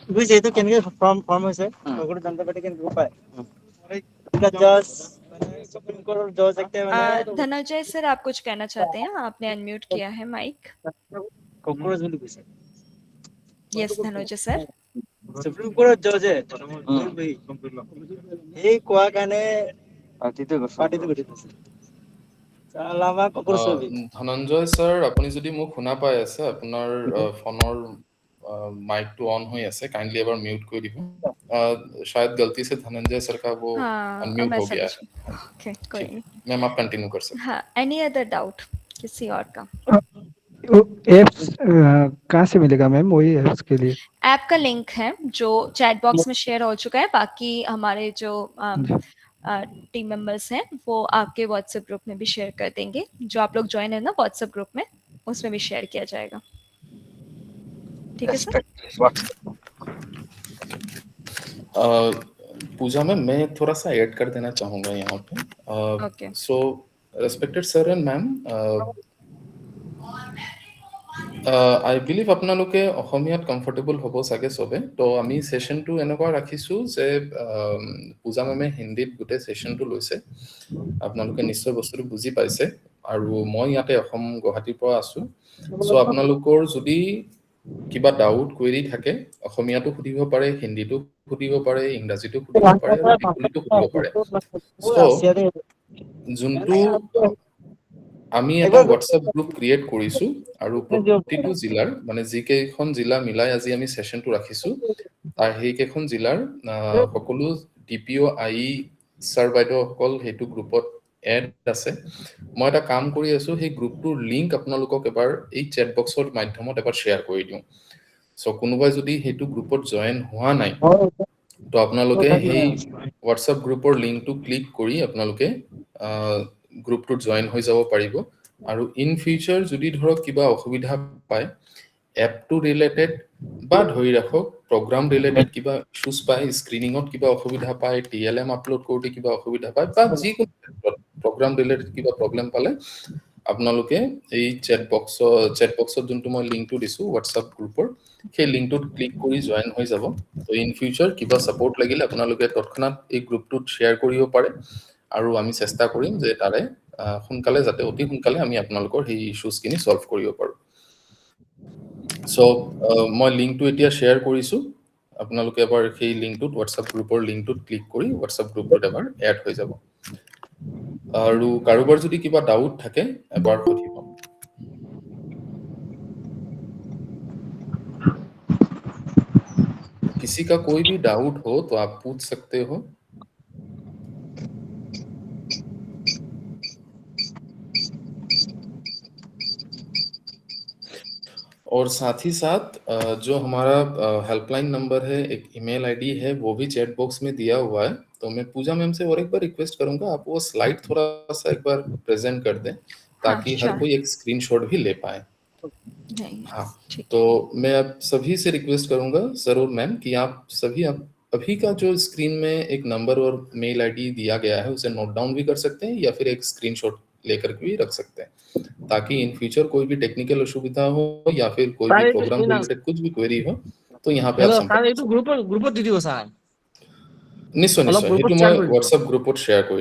which either can get from is it कोई जनता पार्टी के ग्रुप है का जज सुप्रीम कोर्ट जो सकते हैं धनंजय सर आप कुछ कहना चाहते हैं? आपने अनम्यूट किया है माइक। कांग्रेस बोली कुछ yes Dhananjay sir. Supreme court जज है भाई ये कोआ कहने पार्टी तो गठित Lama Kokursubi. ধনঞ্জয় স্যার, আপুনি যদি মোক শুনা পাই আছে, আপোনাৰ ফোনৰ माइक तो ऑन हो ऐसे काइंडली एक बार म्यूट कर दी शायद गलती से धनंजय सर का वो अनम्यूट हो गया है। ओके, कोई नहीं। मैम आप कंटिन्यू कर सकते हैं। हाँ, एनी अदर डाउट किसी और का? एप्स कहाँ से मिलेगा मैम वही एप्स के लिए? ऐप का लिंक है जो चैट बॉक्स में शेयर हो चुका है। बाकी हमारे जो टीम मेंबर्स हैं वो आपके व्हाट्सएप ग्रुप में भी शेयर कर देंगे। जो आप लोग ज्वाइन है ना व्हाट्सएप ग्रुप में, उसमें भी शेयर किया जाएगा। ठीक है सर? पूजा में मैं थोड़ा सा ऐड कर देना चाहूँगा यहाँ पे। Okay. So respected sir and ma'am, I believe আপোনালোকে অসমীয়াত কমফৰ্টেবল হ'ব চাগে সবে। তো আমি সেশনটো এনেকুৱা ৰাখিছো যে পূজা মেমে হিন্দীত গোটেই সেশনটো লৈছে। আপোনালোকে নিশ্চয় বস্তুটো বুজি পাইছে আৰু মই ইয়াতে অসম গুৱাহাটীৰ পৰা আছো। সো আপোনালোকৰ যদি কিবা ডাউট কুৱেৰি থাকে অসমীয়াটো সুধিব পাৰে, হিন্দীটো সুধিব পাৰে, ইংৰাজীটো সুধিব পাৰে আৰু বেংগলীটো সুধিব পাৰে। সো যোনটো আমি এটা হোৱাটছএপ গ্ৰুপ ক্ৰিয়েট কৰিছো আৰু প্ৰতিটো জিলাৰ মানে যিকেইখন জিলা মিলাই আজি আমি সেশনটো ৰাখিছো তাৰ সেইকেইখন জিলাৰ সকলো ডিপিঅ আই ছাৰ বাইদেউসকল সেইটো গ্ৰুপত এড আছে। মই এটা কাম কৰি আছো, সেই গ্ৰুপটোৰ লিংক আপোনালোকক এবাৰ এই চেট বক্সৰ মাধ্যমত এবাৰ শ্বেয়াৰ কৰি দিওঁ। সো কোনোবাই যদি সেইটো গ্ৰুপত জয়েন হোৱা নাই তো আপোনালোকে সেই হোৱাটছএপ গ্ৰুপৰ লিংকটো ক্লিক কৰি আপোনালোকে গ্ৰুপটোত জয়েন হৈ যাব পাৰিব। আৰু ইন ফিউচাৰ যদি ধৰক কিবা অসুবিধা পায় এপটো ৰিলেটেড বা ধৰি ৰাখক প্ৰগ্ৰাম ৰিলেটেড কিবা ইছ্যুজ পায়, স্ক্ৰিনিঙত কিবা অসুবিধা পায়, টিএলএম আপলোড কৰোঁতে কিবা অসুবিধা পায় বা যিকোনো প্ৰগ্ৰাম ৰিলেটেড কিবা প্ৰব্লেম পালে আপোনালোকে এই চেট বক্সত যোনটো মই লিংকটো দিছো হোৱাটছএপ গ্ৰুপৰ সেই লিংকটোত ক্লিক কৰি জয়েন হৈ যাব। তো ইন ফিউচাৰ কিবা সাপোৰ্ট লাগিলে আপোনালোকে তৎক্ষণাত এই গ্ৰুপটোত শ্বেয়াৰ কৰিব পাৰে আৰু আমি চেষ্টা কৰিম যে তাৰে সোনকালে যাতে অতি সোনকালে আমি আপোনালোকৰ সেই ইছ্যুজখিনি সলভ কৰিব পাৰো। সো মই লিংকটো এতিয়া শ্বেয়াৰ কৰিছো, আপোনালোকে এবাৰ সেই লিংকটোত হোৱাটছএপ গ্ৰুপৰ লিংকটোত ক্লিক কৰি হোৱাটছএপ গ্ৰুপটোত এবাৰ এড হৈ যাব। আৰু কাৰোবাৰ যদি কিবা ডাউট থাকে এবাৰ সুধিব। किसी का कोई भी डाउट हो तो आप पूछ सकते हो। और साथ ही साथ जो हमारा हेल्पलाइन नंबर है, एक ईमेल आईडी है, वो भी चैट बॉक्स में दिया हुआ है। तो मैं पूजा मैम से और एक बार रिक्वेस्ट करूंगा आप वो स्लाइड थोड़ा सा एक बार प्रेजेंट कर दें ताकि हर कोई एक स्क्रीनशॉट भी ले पाए। हाँ, तो मैं अब सभी से रिक्वेस्ट करूंगा सर और मैम कि आप सभी अभी का जो स्क्रीन में एक नंबर और मेल आईडी दिया गया है उसे नोट डाउन भी कर सकते हैं या फिर एक स्क्रीनशॉट लेकर भी रख सकते हैं ताकि इन फ्यूचर कोई भी टेक्निकल असुविधा हो या फिर कोई भी प्रोग्राम रिलेटेड कुछ भी क्वेरी हो तो यहाँ पे आप ग्रुपत দি দিব স্যার। निश्चय निश्चय हेतु मैं व्हाट्सएप ग्रुपत शेयर কৰি